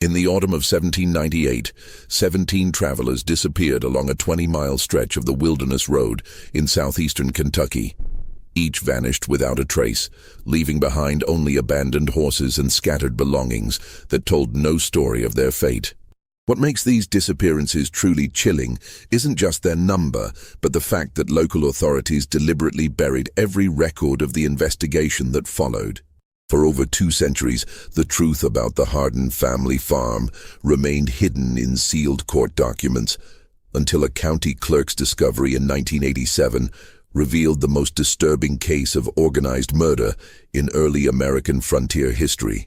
In the autumn of 1798, 17 travelers disappeared along a 20-mile stretch of the Wilderness Road in southeastern Kentucky. Each vanished without a trace, leaving behind only abandoned horses and scattered belongings that told no story of their fate. What makes these disappearances truly chilling isn't just their number, but the fact that local authorities deliberately buried every record of the investigation that followed. For over 2 centuries, the truth about the Hardin family farm remained hidden in sealed court documents, until a county clerk's discovery in 1987 revealed the most disturbing case of organized murder in early American frontier history.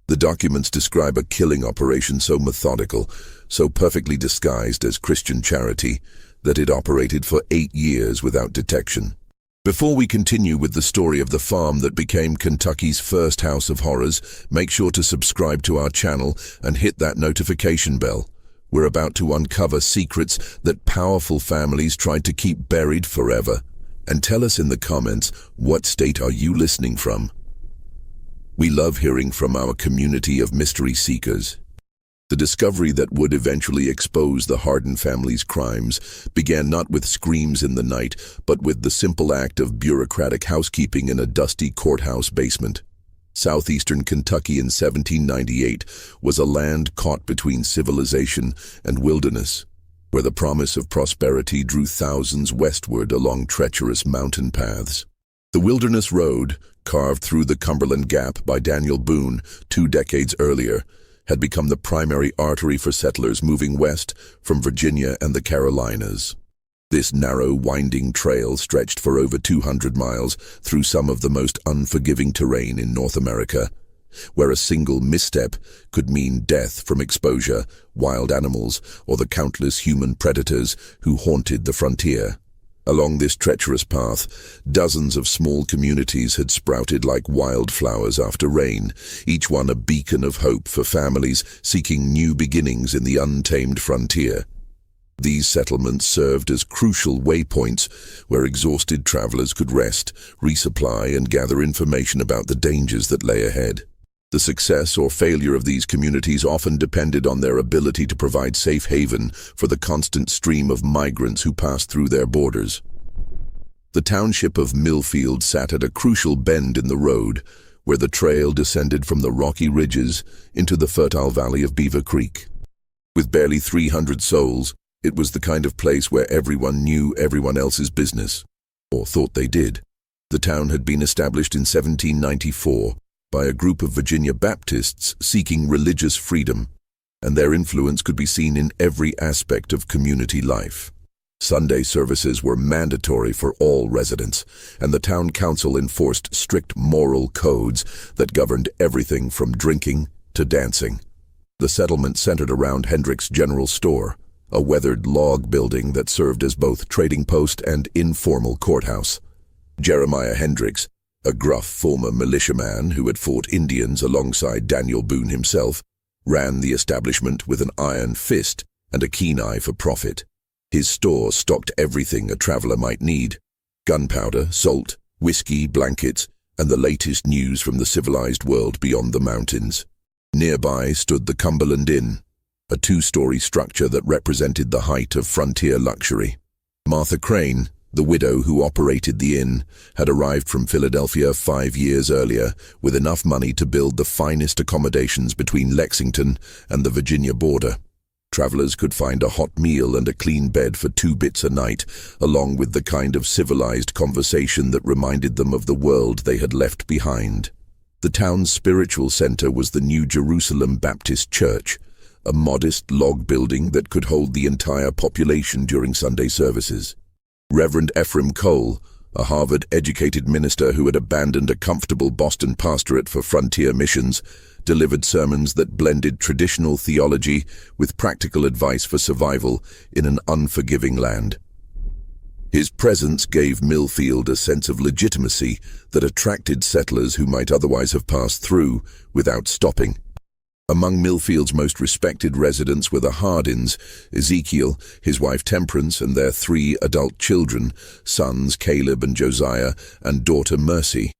The documents describe a killing operation so methodical, so perfectly disguised as Christian charity, that it operated for 8 years without detection. Before we continue with the story of the farm that became Kentucky's first house of horrors, make sure to subscribe to our channel and hit that notification bell. We're about to uncover secrets that powerful families tried to keep buried forever. And tell us in the comments, what state are you listening from? We love hearing from our community of mystery seekers. The discovery that would eventually expose the Hardin family's crimes began not with screams in the night, but with the simple act of bureaucratic housekeeping in a dusty courthouse basement. Southeastern Kentucky in 1798 was a land caught between civilization and wilderness, where the promise of prosperity drew thousands westward along treacherous mountain paths. The Wilderness Road, carved through the Cumberland Gap by Daniel Boone 2 decades earlier, had become the primary artery for settlers moving west from Virginia and the Carolinas. This narrow, winding trail stretched for over 200 miles through some of the most unforgiving terrain in North America, where a single misstep could mean death from exposure, wild animals, or the countless human predators who haunted the frontier. Along this treacherous path, dozens of small communities had sprouted like wildflowers after rain, each one a beacon of hope for families seeking new beginnings in the untamed frontier. These settlements served as crucial waypoints where exhausted travelers could rest, resupply, and gather information about the dangers that lay ahead. The success or failure of these communities often depended on their ability to provide safe haven for the constant stream of migrants who passed through their borders. The township of Millfield sat at a crucial bend in the road, where the trail descended from the rocky ridges into the fertile valley of Beaver Creek. With barely 300 souls, it was the kind of place where everyone knew everyone else's business, or thought they did. The town had been established in 1794, by a group of Virginia Baptists seeking religious freedom, and their influence could be seen in every aspect of community life. Sunday services were mandatory for all residents, and the town council enforced strict moral codes that governed everything from drinking to dancing. The settlement centered around Hendrick's General Store, a weathered log building that served as both trading post and informal courthouse. Jeremiah Hendricks, a gruff former militiaman who had fought Indians alongside Daniel Boone himself, ran the establishment with an iron fist and a keen eye for profit. His store stocked everything a traveler might need: gunpowder, salt, whiskey, blankets, and the latest news from the civilized world beyond the mountains. Nearby stood the Cumberland Inn, a 2-story structure that represented the height of frontier luxury. Martha Crane, the widow who operated the inn, had arrived from Philadelphia 5 years earlier with enough money to build the finest accommodations between Lexington and the Virginia border. Travelers could find a hot meal and a clean bed for 2 bits a night, along with the kind of civilized conversation that reminded them of the world they had left behind. The town's spiritual center was the New Jerusalem Baptist Church, a modest log building that could hold the entire population during Sunday services. Reverend Ephraim Cole, a Harvard-educated minister who had abandoned a comfortable Boston pastorate for frontier missions, delivered sermons that blended traditional theology with practical advice for survival in an unforgiving land. His presence gave Millfield a sense of legitimacy that attracted settlers who might otherwise have passed through without stopping. Among Millfield's most respected residents were the Hardins, Ezekiel, his wife Temperance, and their 3 adult children, sons Caleb and Josiah, and daughter Mercy.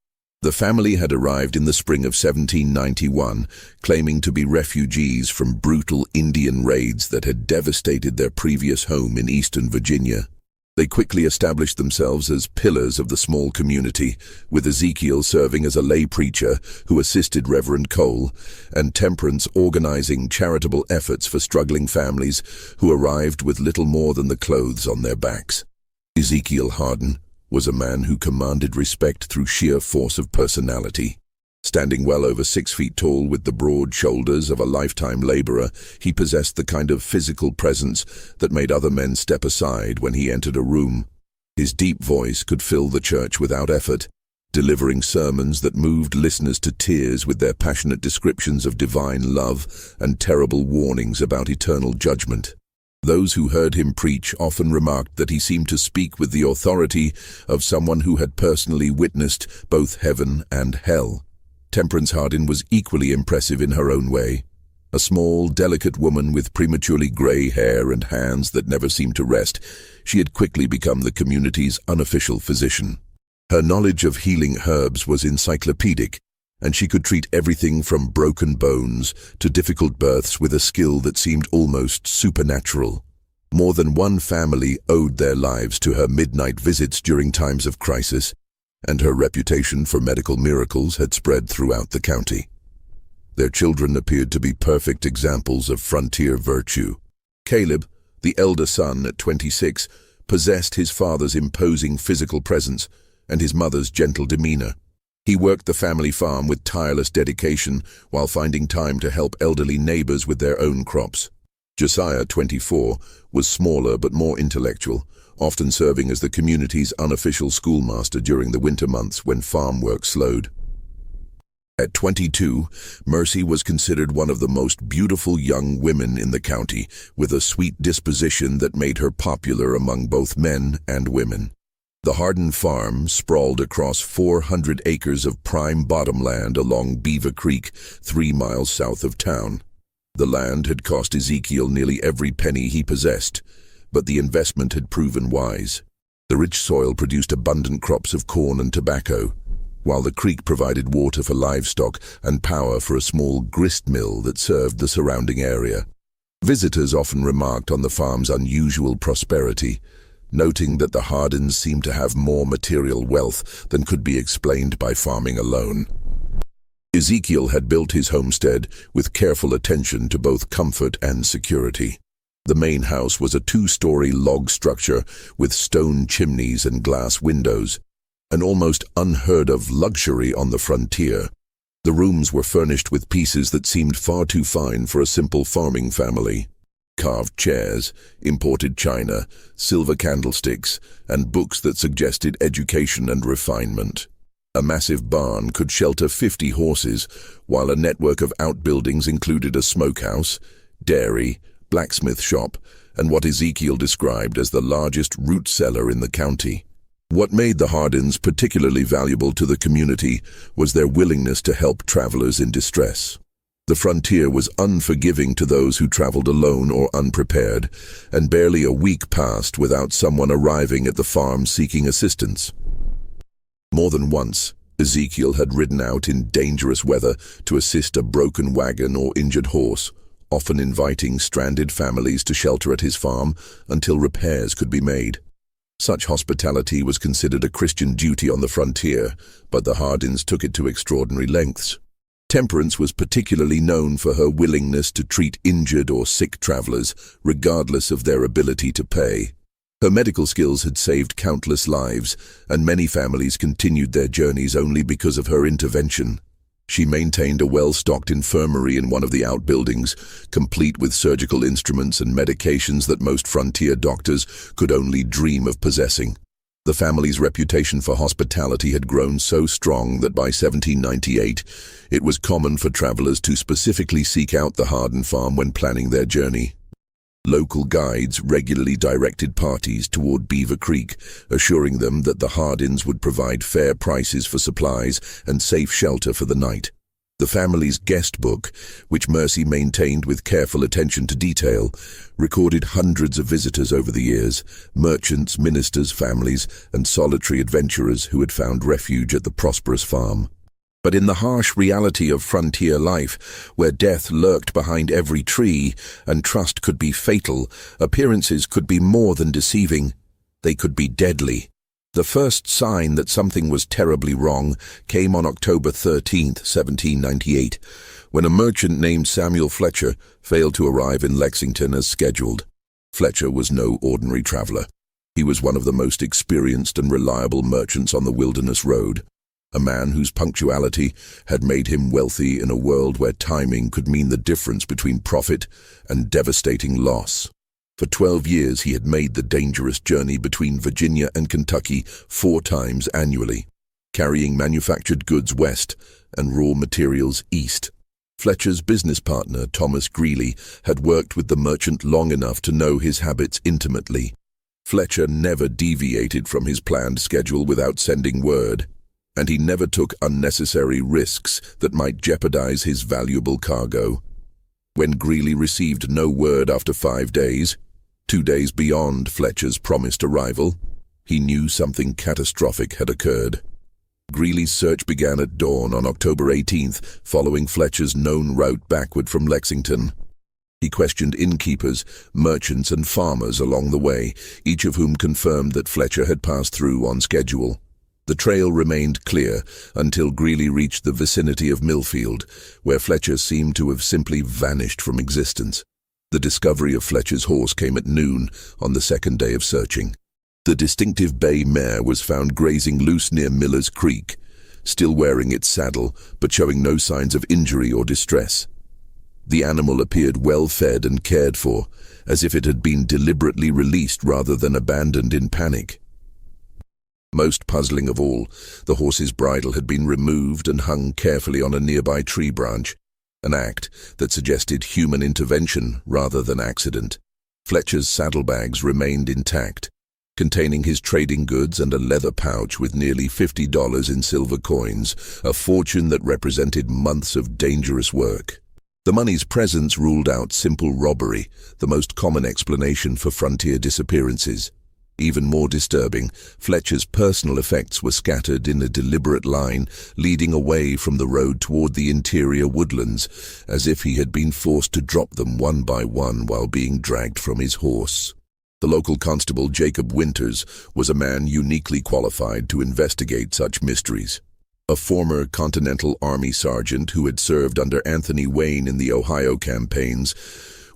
The family had arrived in the spring of 1791, claiming to be refugees from brutal Indian raids that had devastated their previous home in eastern Virginia. They quickly established themselves as pillars of the small community, with Ezekiel serving as a lay preacher who assisted Reverend Cole, and Temperance organizing charitable efforts for struggling families who arrived with little more than the clothes on their backs. Ezekiel Hardin was a man who commanded respect through sheer force of personality. Standing well over 6 feet tall with the broad shoulders of a lifetime laborer, he possessed the kind of physical presence that made other men step aside when he entered a room. His deep voice could fill the church without effort, delivering sermons that moved listeners to tears with their passionate descriptions of divine love and terrible warnings about eternal judgment. Those who heard him preach often remarked that he seemed to speak with the authority of someone who had personally witnessed both heaven and hell. Temperance Hardin was equally impressive in her own way. A small, delicate woman with prematurely grey hair and hands that never seemed to rest, she had quickly become the community's unofficial physician. Her knowledge of healing herbs was encyclopedic, and she could treat everything from broken bones to difficult births with a skill that seemed almost supernatural. More than one family owed their lives to her midnight visits during times of crisis, and her reputation for medical miracles had spread throughout the county. Their children appeared to be perfect examples of frontier virtue. Caleb, the elder son at 26, possessed his father's imposing physical presence and his mother's gentle demeanor. He worked the family farm with tireless dedication while finding time to help elderly neighbors with their own crops. Josiah, 24, was smaller but more intellectual, often serving as the community's unofficial schoolmaster during the winter months when farm work slowed. At 22, Mercy was considered one of the most beautiful young women in the county, with a sweet disposition that made her popular among both men and women. The Hardin farm sprawled across 400 acres of prime bottomland along Beaver Creek, 3 miles south of town. The land had cost Ezekiel nearly every penny he possessed, but the investment had proven wise. The rich soil produced abundant crops of corn and tobacco, while the creek provided water for livestock and power for a small grist mill that served the surrounding area. Visitors often remarked on the farm's unusual prosperity, noting that the Hardins seemed to have more material wealth than could be explained by farming alone. Ezekiel had built his homestead with careful attention to both comfort and security. The main house was a 2-story log structure with stone chimneys and glass windows, an almost unheard-of luxury on the frontier. The rooms were furnished with pieces that seemed far too fine for a simple farming family. Carved chairs, imported china, silver candlesticks, and books that suggested education and refinement. A massive barn could shelter 50 horses, while a network of outbuildings included a smokehouse, dairy, blacksmith shop, and what Ezekiel described as the largest root cellar in the county. What made the Hardins particularly valuable to the community was their willingness to help travelers in distress. The frontier was unforgiving to those who traveled alone or unprepared, and barely a week passed without someone arriving at the farm seeking assistance. More than once, Ezekiel had ridden out in dangerous weather to assist a broken wagon or injured horse, often inviting stranded families to shelter at his farm until repairs could be made. Such hospitality was considered a Christian duty on the frontier, but the Hardins took it to extraordinary lengths. Temperance was particularly known for her willingness to treat injured or sick travelers, regardless of their ability to pay. Her medical skills had saved countless lives, and many families continued their journeys only because of her intervention. She maintained a well-stocked infirmary in one of the outbuildings, complete with surgical instruments and medications that most frontier doctors could only dream of possessing. The family's reputation for hospitality had grown so strong that by 1798, it was common for travelers to specifically seek out the Hardin farm when planning their journey. Local guides regularly directed parties toward Beaver Creek, assuring them that the Hardins would provide fair prices for supplies and safe shelter for the night. The family's guest book, which Mercy maintained with careful attention to detail, recorded hundreds of visitors over the years, merchants, ministers, families, and solitary adventurers who had found refuge at the prosperous farm. But in the harsh reality of frontier life, where death lurked behind every tree and trust could be fatal, appearances could be more than deceiving. They could be deadly. The first sign that something was terribly wrong came on October 13, 1798, when a merchant named Samuel Fletcher failed to arrive in Lexington as scheduled. Fletcher was no ordinary traveler. He was one of the most experienced and reliable merchants on the Wilderness Road, a man whose punctuality had made him wealthy in a world where timing could mean the difference between profit and devastating loss. For 12 years he had made the dangerous journey between Virginia and Kentucky 4 times annually, carrying manufactured goods west and raw materials east. Fletcher's business partner, Thomas Greeley, had worked with the merchant long enough to know his habits intimately. Fletcher never deviated from his planned schedule without sending word, and he never took unnecessary risks that might jeopardize his valuable cargo. When Greeley received no word after 5 days, 2 days beyond Fletcher's promised arrival, he knew something catastrophic had occurred. Greeley's search began at dawn on October 18th, following Fletcher's known route backward from Lexington. He questioned innkeepers, merchants, and farmers along the way, each of whom confirmed that Fletcher had passed through on schedule. The trail remained clear until Greeley reached the vicinity of Millfield, where Fletcher seemed to have simply vanished from existence. The discovery of Fletcher's horse came at noon on the second day of searching. The distinctive bay mare was found grazing loose near Miller's Creek, still wearing its saddle but showing no signs of injury or distress. The animal appeared well fed and cared for, as if it had been deliberately released rather than abandoned in panic. Most puzzling of all, the horse's bridle had been removed and hung carefully on a nearby tree branch, an act that suggested human intervention rather than accident. Fletcher's saddlebags remained intact, containing his trading goods and a leather pouch with nearly $50 in silver coins, a fortune that represented months of dangerous work. The money's presence ruled out simple robbery, the most common explanation for frontier disappearances. Even more disturbing, Fletcher's personal effects were scattered in a deliberate line, leading away from the road toward the interior woodlands, as if he had been forced to drop them one by one while being dragged from his horse. The local constable, Jacob Winters, was a man uniquely qualified to investigate such mysteries. A former Continental Army sergeant who had served under Anthony Wayne in the Ohio campaigns,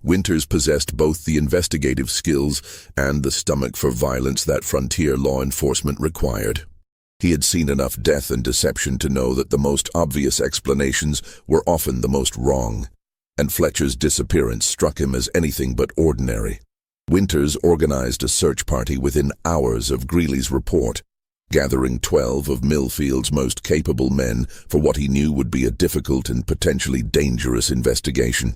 Winters possessed both the investigative skills and the stomach for violence that frontier law enforcement required. He had seen enough death and deception to know that the most obvious explanations were often the most wrong, and Fletcher's disappearance struck him as anything but ordinary. Winters organized a search party within hours of Greeley's report, gathering 12 of Millfield's most capable men for what he knew would be a difficult and potentially dangerous investigation.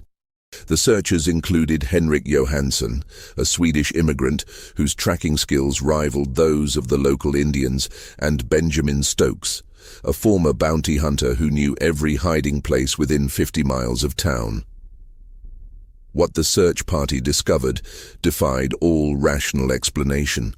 The searchers included Henrik Johansson, a Swedish immigrant whose tracking skills rivaled those of the local Indians, and Benjamin Stokes, a former bounty hunter who knew every hiding place within 50 miles of town. What the search party discovered defied all rational explanation.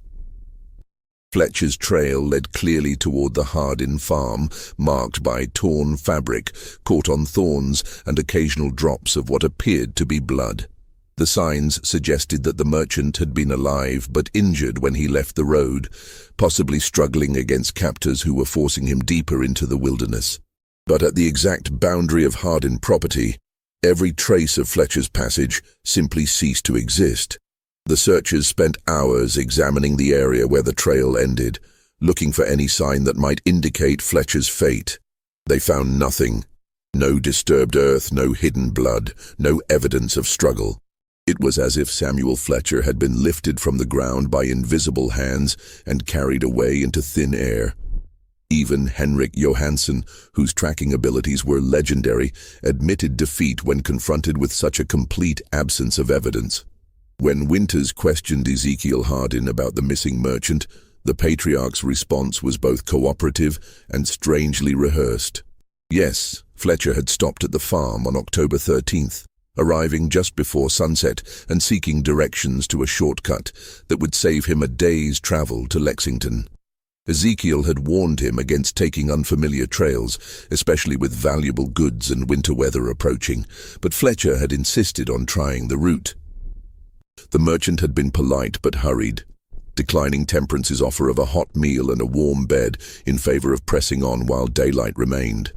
Fletcher's trail led clearly toward the Hardin farm, marked by torn fabric, caught on thorns, and occasional drops of what appeared to be blood. The signs suggested that the merchant had been alive but injured when he left the road, possibly struggling against captors who were forcing him deeper into the wilderness. But at the exact boundary of Hardin property, every trace of Fletcher's passage simply ceased to exist. The searchers spent hours examining the area where the trail ended, looking for any sign that might indicate Fletcher's fate. They found nothing. No disturbed earth, no hidden blood, no evidence of struggle. It was as if Samuel Fletcher had been lifted from the ground by invisible hands and carried away into thin air. Even Henrik Johansson, whose tracking abilities were legendary, admitted defeat when confronted with such a complete absence of evidence. When Winters questioned Ezekiel Hardin about the missing merchant, the patriarch's response was both cooperative and strangely rehearsed. Yes, Fletcher had stopped at the farm on October 13th, arriving just before sunset and seeking directions to a shortcut that would save him a day's travel to Lexington. Ezekiel had warned him against taking unfamiliar trails, especially with valuable goods and winter weather approaching, but Fletcher had insisted on trying the route. The merchant had been polite but hurried, declining Temperance's offer of a hot meal and a warm bed in favor of pressing on while daylight remained.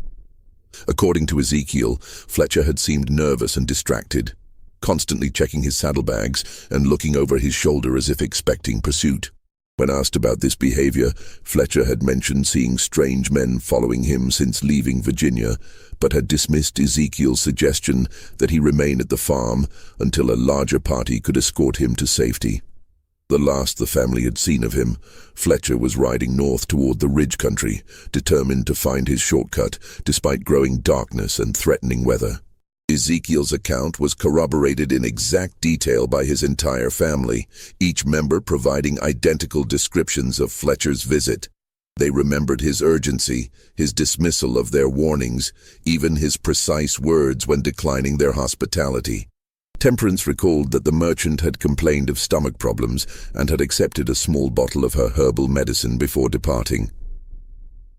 According to Ezekiel, Fletcher had seemed nervous and distracted, constantly checking his saddlebags and looking over his shoulder as if expecting pursuit. When asked about this behavior, Fletcher had mentioned seeing strange men following him since leaving Virginia, but had dismissed Ezekiel's suggestion that he remain at the farm until a larger party could escort him to safety. The last the family had seen of him, Fletcher was riding north toward the ridge country, determined to find his shortcut despite growing darkness and threatening weather. Ezekiel's account was corroborated in exact detail by his entire family, each member providing identical descriptions of Fletcher's visit. They remembered his urgency, his dismissal of their warnings, even his precise words when declining their hospitality. Temperance recalled that the merchant had complained of stomach problems and had accepted a small bottle of her herbal medicine before departing.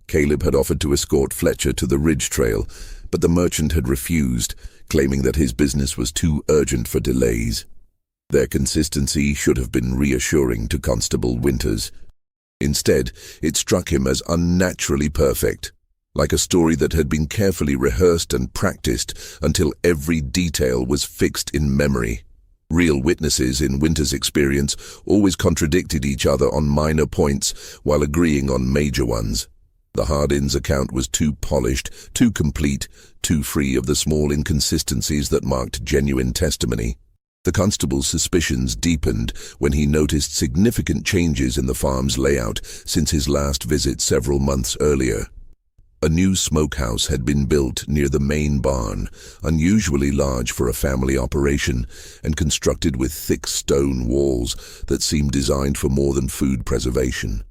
Caleb had offered to escort Fletcher to the ridge trail, but the merchant had refused, claiming that his business was too urgent for delays. Their consistency should have been reassuring to Constable Winters. Instead, it struck him as unnaturally perfect, like a story that had been carefully rehearsed and practiced until every detail was fixed in memory. Real witnesses, in Winters' experience, always contradicted each other on minor points while agreeing on major ones. The Hardins' account was too polished, too complete, too free of the small inconsistencies that marked genuine testimony. The constable's suspicions deepened when he noticed significant changes in the farm's layout since his last visit several months earlier. A new smokehouse had been built near the main barn, unusually large for a family operation, and constructed with thick stone walls that seemed designed for more than food preservation.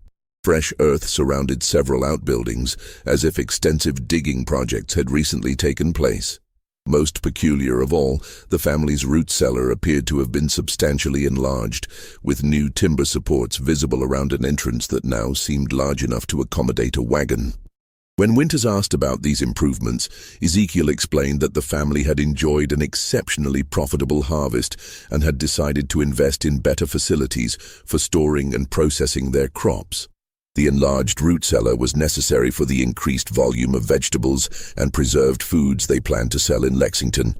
Fresh earth surrounded several outbuildings, as if extensive digging projects had recently taken place. Most peculiar of all, the family's root cellar appeared to have been substantially enlarged, with new timber supports visible around an entrance that now seemed large enough to accommodate a wagon. When Winters asked about these improvements, Ezekiel explained that the family had enjoyed an exceptionally profitable harvest and had decided to invest in better facilities for storing and processing their crops. The enlarged root cellar was necessary for the increased volume of vegetables and preserved foods they planned to sell in Lexington,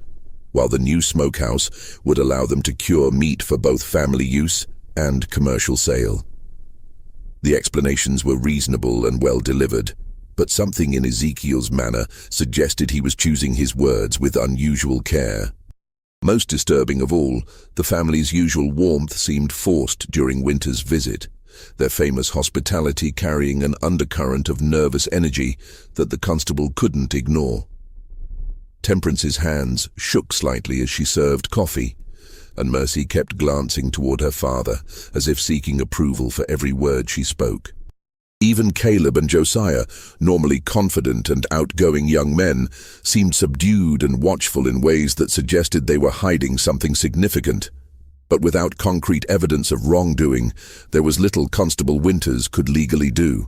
while the new smokehouse would allow them to cure meat for both family use and commercial sale. The explanations were reasonable and well delivered, but something in Ezekiel's manner suggested he was choosing his words with unusual care. Most disturbing of all, the family's usual warmth seemed forced during Winters' visit, their famous hospitality carrying an undercurrent of nervous energy that the constable couldn't ignore. Temperance's hands shook slightly as she served coffee, and Mercy kept glancing toward her father, as if seeking approval for every word she spoke. Even Caleb and Josiah, normally confident and outgoing young men, seemed subdued and watchful in ways that suggested they were hiding something significant. But without concrete evidence of wrongdoing, there was little Constable Winters could legally do.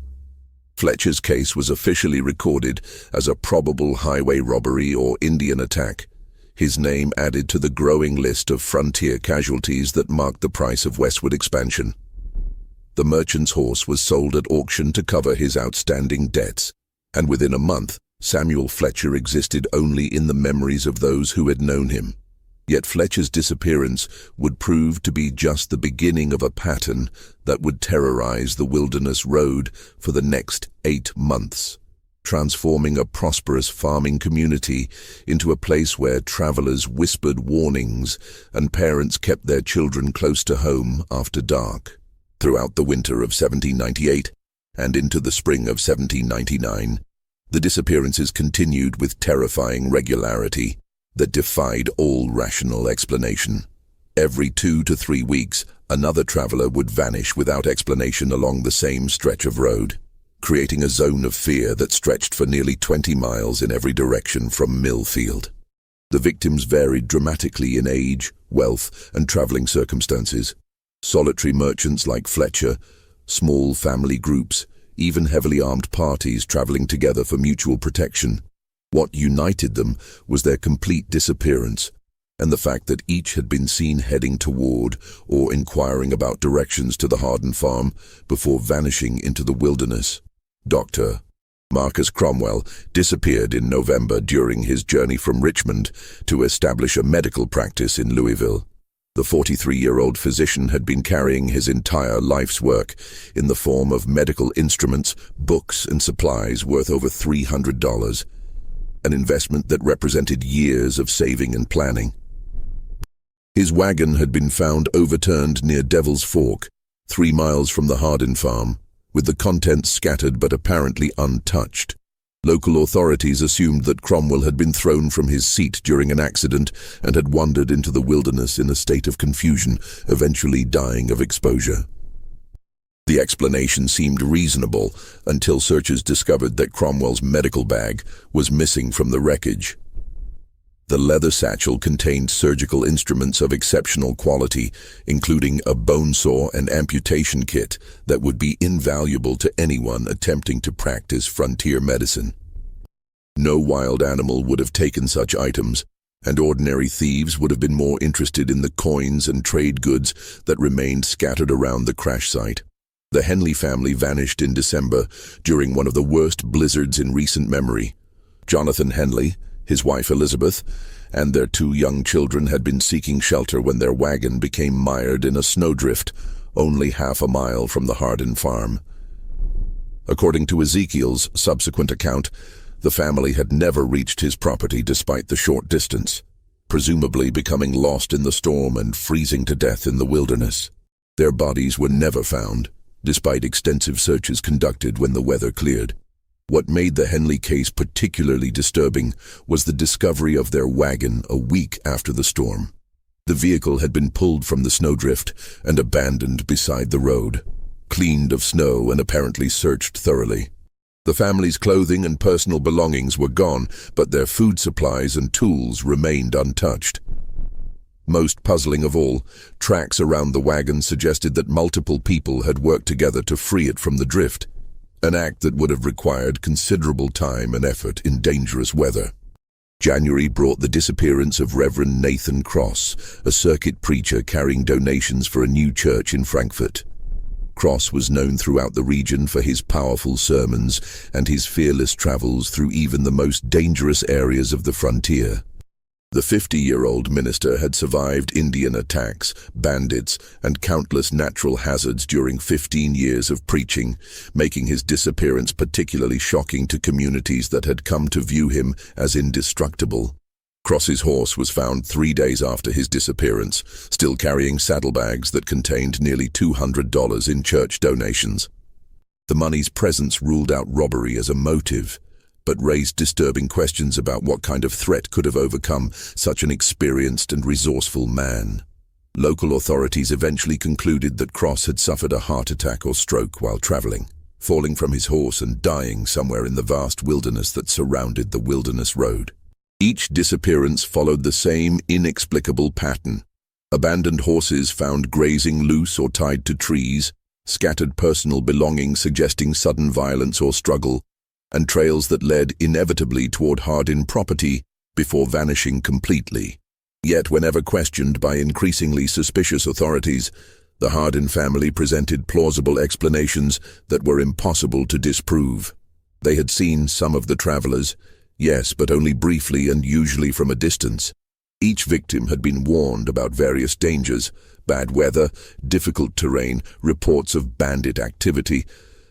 Fletcher's case was officially recorded as a probable highway robbery or Indian attack, his name added to the growing list of frontier casualties that marked the price of westward expansion. The merchant's horse was sold at auction to cover his outstanding debts, and within a month, Samuel Fletcher existed only in the memories of those who had known him. Yet Fletcher's disappearance would prove to be just the beginning of a pattern that would terrorize the Wilderness Road for the next 8 months, transforming a prosperous farming community into a place where travelers whispered warnings and parents kept their children close to home after dark. Throughout the winter of 1798 and into the spring of 1799, the disappearances continued with terrifying regularity that defied all rational explanation. Every 2 to 3 weeks, another traveler would vanish without explanation along the same stretch of road. creating a zone of fear that stretched for nearly 20 miles in every direction from Millfield. The victims varied dramatically in age, wealth, and traveling circumstances. Solitary merchants like Fletcher, small family groups, even heavily armed parties traveling together for mutual protection. What united them was their complete disappearance, and the fact that each had been seen heading toward or inquiring about directions to the Harden farm before vanishing into the wilderness. Dr. Marcus Cromwell disappeared in November during his journey from Richmond to establish a medical practice in Louisville. The 43-year-old physician had been carrying his entire life's work in the form of medical instruments, books, and supplies worth over $300, an investment that represented years of saving and planning. His wagon had been found overturned near Devil's Fork, 3 miles from the Harden farm, with the contents scattered but apparently untouched. Local authorities assumed that Cromwell had been thrown from his seat during an accident and had wandered into the wilderness in a state of confusion, eventually dying of exposure. The explanation seemed reasonable until searchers discovered that Cromwell's medical bag was missing from the wreckage. The leather satchel contained surgical instruments of exceptional quality, including a bone saw and amputation kit that would be invaluable to anyone attempting to practice frontier medicine. No wild animal would have taken such items, and ordinary thieves would have been more interested in the coins and trade goods that remained scattered around the crash site. The Henley family vanished in December during one of the worst blizzards in recent memory. Jonathan Henley, his wife Elizabeth, and their 2 young children had been seeking shelter when their wagon became mired in a snowdrift only half a mile from the Harden farm. According to Ezekiel's subsequent account, the family had never reached his property despite the short distance, presumably becoming lost in the storm and freezing to death in the wilderness. Their bodies were never found, despite extensive searches conducted when the weather cleared. What made the Henley case particularly disturbing was the discovery of their wagon a week after the storm. The vehicle had been pulled from the snowdrift and abandoned beside the road, cleaned of snow and apparently searched thoroughly. The family's clothing and personal belongings were gone, but their food supplies and tools remained untouched. Most puzzling of all, tracks around the wagon suggested that multiple people had worked together to free it from the drift, an act that would have required considerable time and effort in dangerous weather. January brought the disappearance of Reverend Nathan Cross, a circuit preacher carrying donations for a new church in Frankfurt. Cross was known throughout the region for his powerful sermons and his fearless travels through even the most dangerous areas of the frontier. The 50-year-old minister had survived Indian attacks, bandits, and countless natural hazards during 15 years of preaching, making his disappearance particularly shocking to communities that had come to view him as indestructible. Cross's horse was found 3 days after his disappearance, still carrying saddlebags that contained nearly $200 in church donations. The money's presence ruled out robbery as a motive, but raised disturbing questions about what kind of threat could have overcome such an experienced and resourceful man. Local authorities eventually concluded that Cross had suffered a heart attack or stroke while traveling, falling from his horse and dying somewhere in the vast wilderness that surrounded the Wilderness Road. Each disappearance followed the same inexplicable pattern. Abandoned horses found grazing loose or tied to trees, scattered personal belongings suggesting sudden violence or struggle, and trails that led inevitably toward Harden property before vanishing completely. Yet whenever questioned by increasingly suspicious authorities, the Harden family presented plausible explanations that were impossible to disprove. They had seen some of the travelers, yes, but only briefly and usually from a distance. Each victim had been warned about various dangers, bad weather, difficult terrain, reports of bandit activity,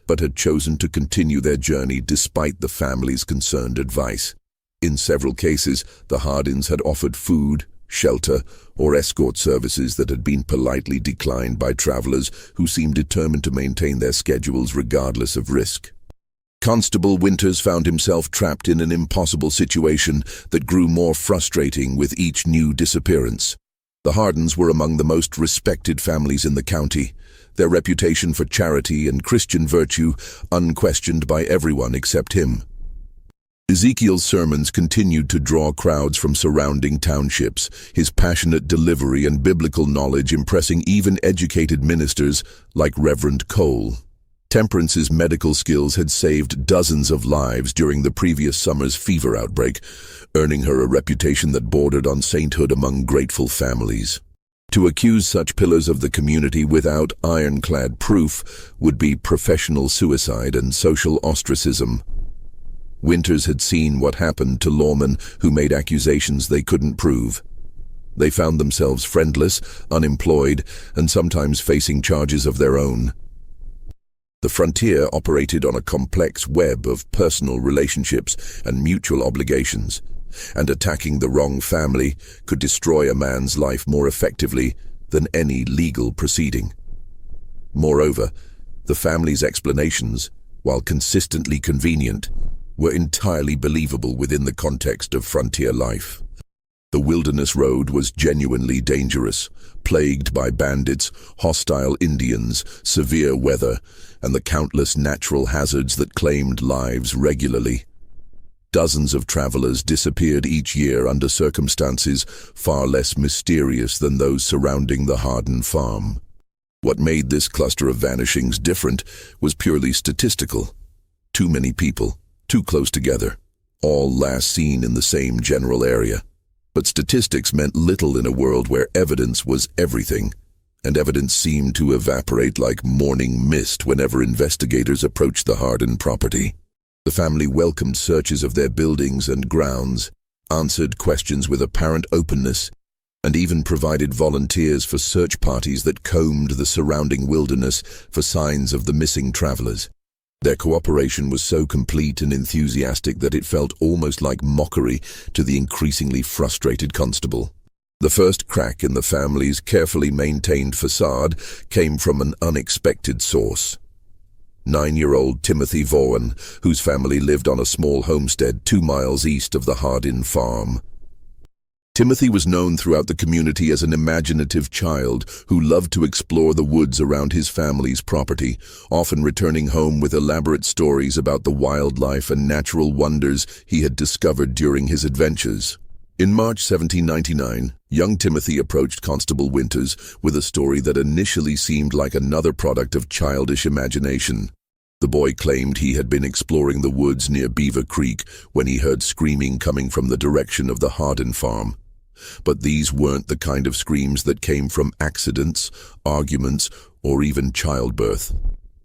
but had chosen to continue their journey despite the family's concerned advice. In several cases, the Hardens had offered food, shelter, or escort services that had been politely declined by travelers who seemed determined to maintain their schedules regardless of risk. Constable Winters found himself trapped in an impossible situation that grew more frustrating with each new disappearance. The Hardens were among the most respected families in the county, their reputation for charity and Christian virtue unquestioned by everyone except him. Ezekiel's sermons continued to draw crowds from surrounding townships, his passionate delivery and biblical knowledge impressing even educated ministers like Reverend Cole. Temperance's medical skills had saved dozens of lives during the previous summer's fever outbreak, earning her a reputation that bordered on sainthood among grateful families. To accuse such pillars of the community without ironclad proof would be professional suicide and social ostracism. Winters had seen what happened to lawmen who made accusations they couldn't prove. They found themselves friendless, unemployed, and sometimes facing charges of their own. The frontier operated on a complex web of personal relationships and mutual obligations, and attacking the wrong family could destroy a man's life more effectively than any legal proceeding. Moreover, the family's explanations, while consistently convenient, were entirely believable within the context of frontier life. The wilderness road was genuinely dangerous, plagued by bandits, hostile Indians, severe weather, and the countless natural hazards that claimed lives regularly. Dozens of travelers disappeared each year under circumstances far less mysterious than those surrounding the Hardin farm. What made this cluster of vanishings different was purely statistical. Too many people, too close together, all last seen in the same general area. But statistics meant little in a world where evidence was everything, and evidence seemed to evaporate like morning mist whenever investigators approached the Hardin property. The family welcomed searches of their buildings and grounds, answered questions with apparent openness, and even provided volunteers for search parties that combed the surrounding wilderness for signs of the missing travelers. Their cooperation was so complete and enthusiastic that it felt almost like mockery to the increasingly frustrated constable. The first crack in the family's carefully maintained facade came from an unexpected source. 9-year-old Timothy Vaughan, whose family lived on a small homestead 2 miles east of the Hardin farm. Timothy was known throughout the community as an imaginative child who loved to explore the woods around his family's property, often returning home with elaborate stories about the wildlife and natural wonders he had discovered during his adventures. In March 1799, young Timothy approached Constable Winters with a story that initially seemed like another product of childish imagination. The boy claimed he had been exploring the woods near Beaver Creek when he heard screaming coming from the direction of the Hardin farm. But these weren't the kind of screams that came from accidents, arguments, or even childbirth.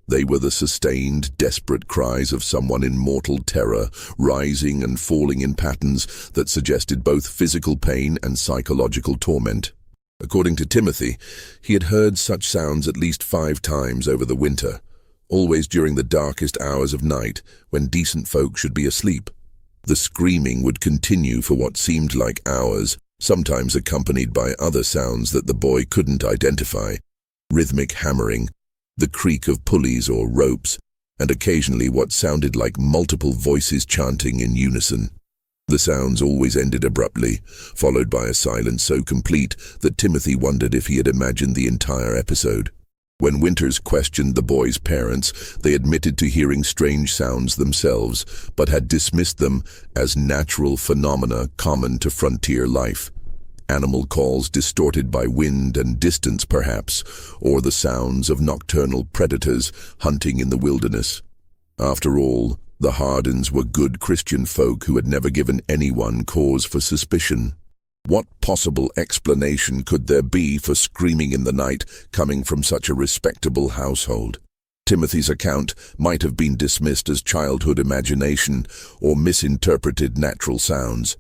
They were the sustained, desperate cries of someone in mortal terror, rising and falling in patterns that suggested both physical pain and psychological torment. According to Timothy, he had heard such sounds at least 5 times over the winter, always during the darkest hours of night, when decent folk should be asleep. The screaming would continue for what seemed like hours, sometimes accompanied by other sounds that the boy couldn't identify: rhythmic hammering, the creak of pulleys or ropes, and occasionally what sounded like multiple voices chanting in unison. The sounds always ended abruptly, followed by a silence so complete that Timothy wondered if he had imagined the entire episode. When Winters questioned the boy's parents, they admitted to hearing strange sounds themselves, but had dismissed them as natural phenomena common to frontier life. Animal calls distorted by wind and distance perhaps, or the sounds of nocturnal predators hunting in the wilderness. After all, the Hardins were good Christian folk who had never given anyone cause for suspicion. What possible explanation could there be for screaming in the night coming from such a respectable household? Timothy's account might have been dismissed as childhood imagination or misinterpreted natural sounds,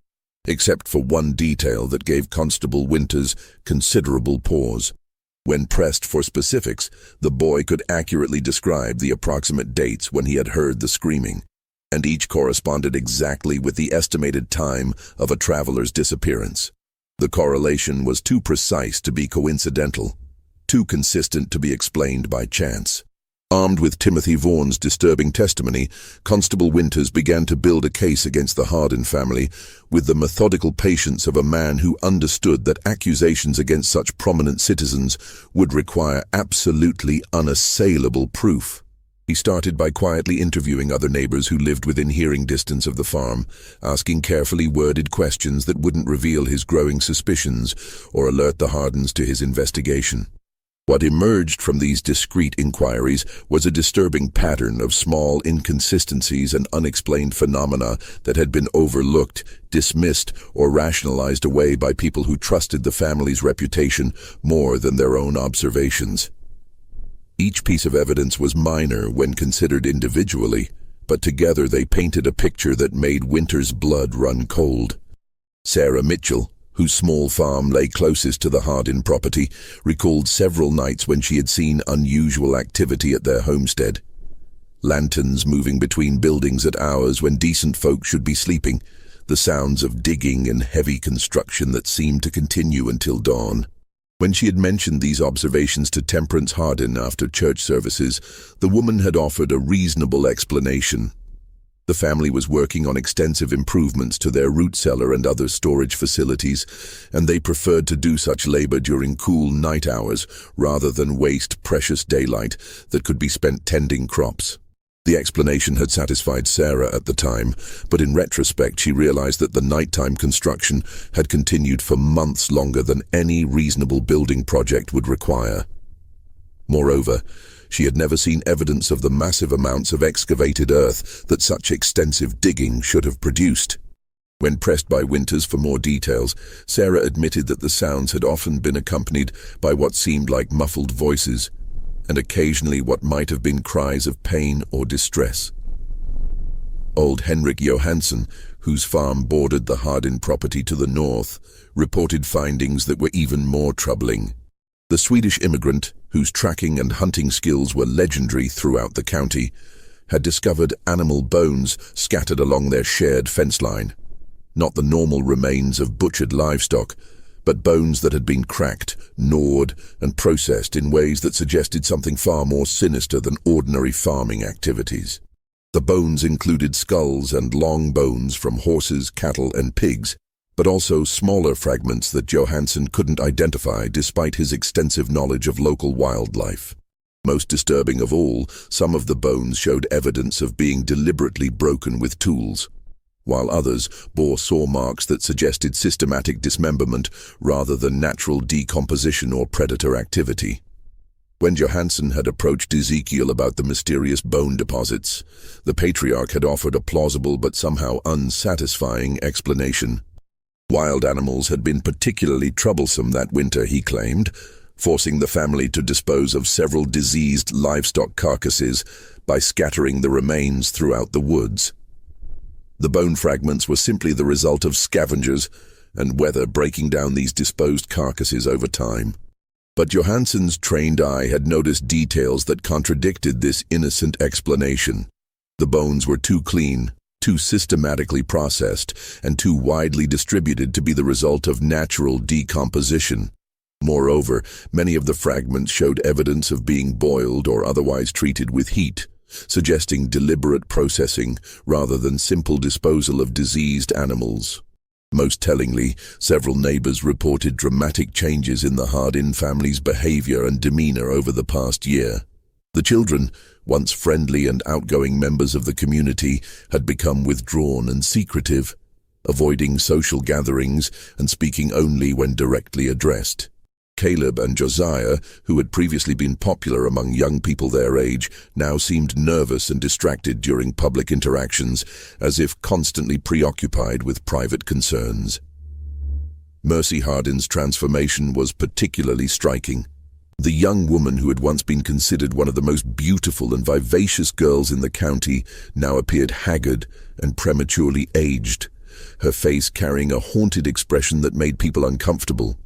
except for one detail that gave Constable Winters considerable pause. When pressed for specifics, the boy could accurately describe the approximate dates when he had heard the screaming, and each corresponded exactly with the estimated time of a traveler's disappearance. The correlation was too precise to be coincidental, too consistent to be explained by chance. Armed with Timothy Vaughan's disturbing testimony, Constable Winters began to build a case against the Hardin family with the methodical patience of a man who understood that accusations against such prominent citizens would require absolutely unassailable proof. He started by quietly interviewing other neighbors who lived within hearing distance of the farm, asking carefully worded questions that wouldn't reveal his growing suspicions or alert the Hardins to his investigation. What emerged from these discreet inquiries was a disturbing pattern of small inconsistencies and unexplained phenomena that had been overlooked, dismissed, or rationalized away by people who trusted the family's reputation more than their own observations. Each piece of evidence was minor when considered individually, but together they painted a picture that made Winter's blood run cold. Sarah Mitchell, whose small farm lay closest to the Hardin property, recalled several nights when she had seen unusual activity at their homestead. Lanterns moving between buildings at hours when decent folk should be sleeping, the sounds of digging and heavy construction that seemed to continue until dawn. When she had mentioned these observations to Temperance Hardin after church services, the woman had offered a reasonable explanation. The family was working on extensive improvements to their root cellar and other storage facilities, and they preferred to do such labor during cool night hours rather than waste precious daylight that could be spent tending crops. The explanation had satisfied Sarah at the time, but in retrospect she realized that the nighttime construction had continued for months longer than any reasonable building project would require. Moreover, she had never seen evidence of the massive amounts of excavated earth that such extensive digging should have produced. When pressed by Winters for more details, Sarah admitted that the sounds had often been accompanied by what seemed like muffled voices, and occasionally what might have been cries of pain or distress. Old Henrik Johansson, whose farm bordered the Hardin property to the north, reported findings that were even more troubling. The Swedish immigrant, whose tracking and hunting skills were legendary throughout the county, had discovered animal bones scattered along their shared fence line. Not the normal remains of butchered livestock, but bones that had been cracked, gnawed, and processed in ways that suggested something far more sinister than ordinary farming activities. The bones included skulls and long bones from horses, cattle, and pigs, but also smaller fragments that Johansson couldn't identify despite his extensive knowledge of local wildlife. Most disturbing of all, some of the bones showed evidence of being deliberately broken with tools, while others bore saw marks that suggested systematic dismemberment rather than natural decomposition or predator activity. When Johansson had approached Ezekiel about the mysterious bone deposits, the patriarch had offered a plausible but somehow unsatisfying explanation. Wild animals had been particularly troublesome that winter, he claimed, forcing the family to dispose of several diseased livestock carcasses by scattering the remains throughout the woods. The bone fragments were simply the result of scavengers and weather breaking down these disposed carcasses over time. But Johansson's trained eye had noticed details that contradicted this innocent explanation. The bones were too clean, too systematically processed, and too widely distributed to be the result of natural decomposition. Moreover, many of the fragments showed evidence of being boiled or otherwise treated with heat, suggesting deliberate processing rather than simple disposal of diseased animals. Most tellingly, several neighbors reported dramatic changes in the Hardin family's behavior and demeanor over the past year. The children, once friendly and outgoing members of the community, had become withdrawn and secretive, avoiding social gatherings and speaking only when directly addressed. Caleb and Josiah, who had previously been popular among young people their age, now seemed nervous and distracted during public interactions, as if constantly preoccupied with private concerns. Mercy Hardin's transformation was particularly striking. The young woman who had once been considered one of the most beautiful and vivacious girls in the county now appeared haggard and prematurely aged, her face carrying a haunted expression that made people uncomfortable.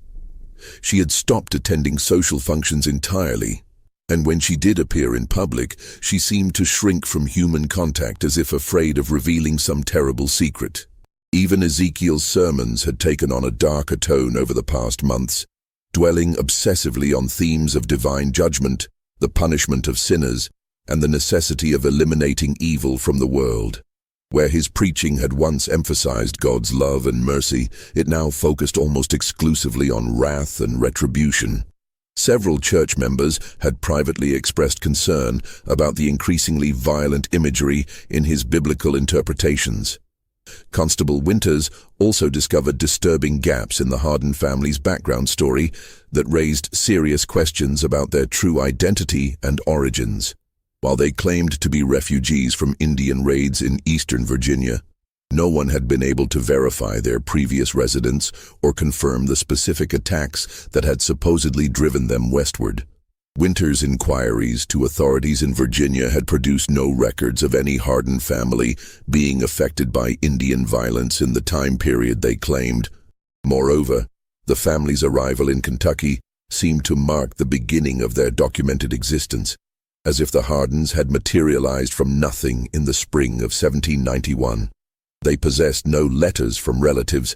She had stopped attending social functions entirely, and when she did appear in public, she seemed to shrink from human contact as if afraid of revealing some terrible secret. Even Ezekiel's sermons had taken on a darker tone over the past months, dwelling obsessively on themes of divine judgment, the punishment of sinners, and the necessity of eliminating evil from the world. Where his preaching had once emphasized God's love and mercy, it now focused almost exclusively on wrath and retribution. Several church members had privately expressed concern about the increasingly violent imagery in his biblical interpretations. Constable Winters also discovered disturbing gaps in the Harden family's background story that raised serious questions about their true identity and origins. While they claimed to be refugees from Indian raids in eastern Virginia, no one had been able to verify their previous residence or confirm the specific attacks that had supposedly driven them westward. Winters' inquiries to authorities in Virginia had produced no records of any Harden family being affected by Indian violence in the time period they claimed. Moreover, the family's arrival in Kentucky seemed to mark the beginning of their documented existence, as if the Hardens had materialized from nothing in the spring of 1791. They possessed no letters from relatives,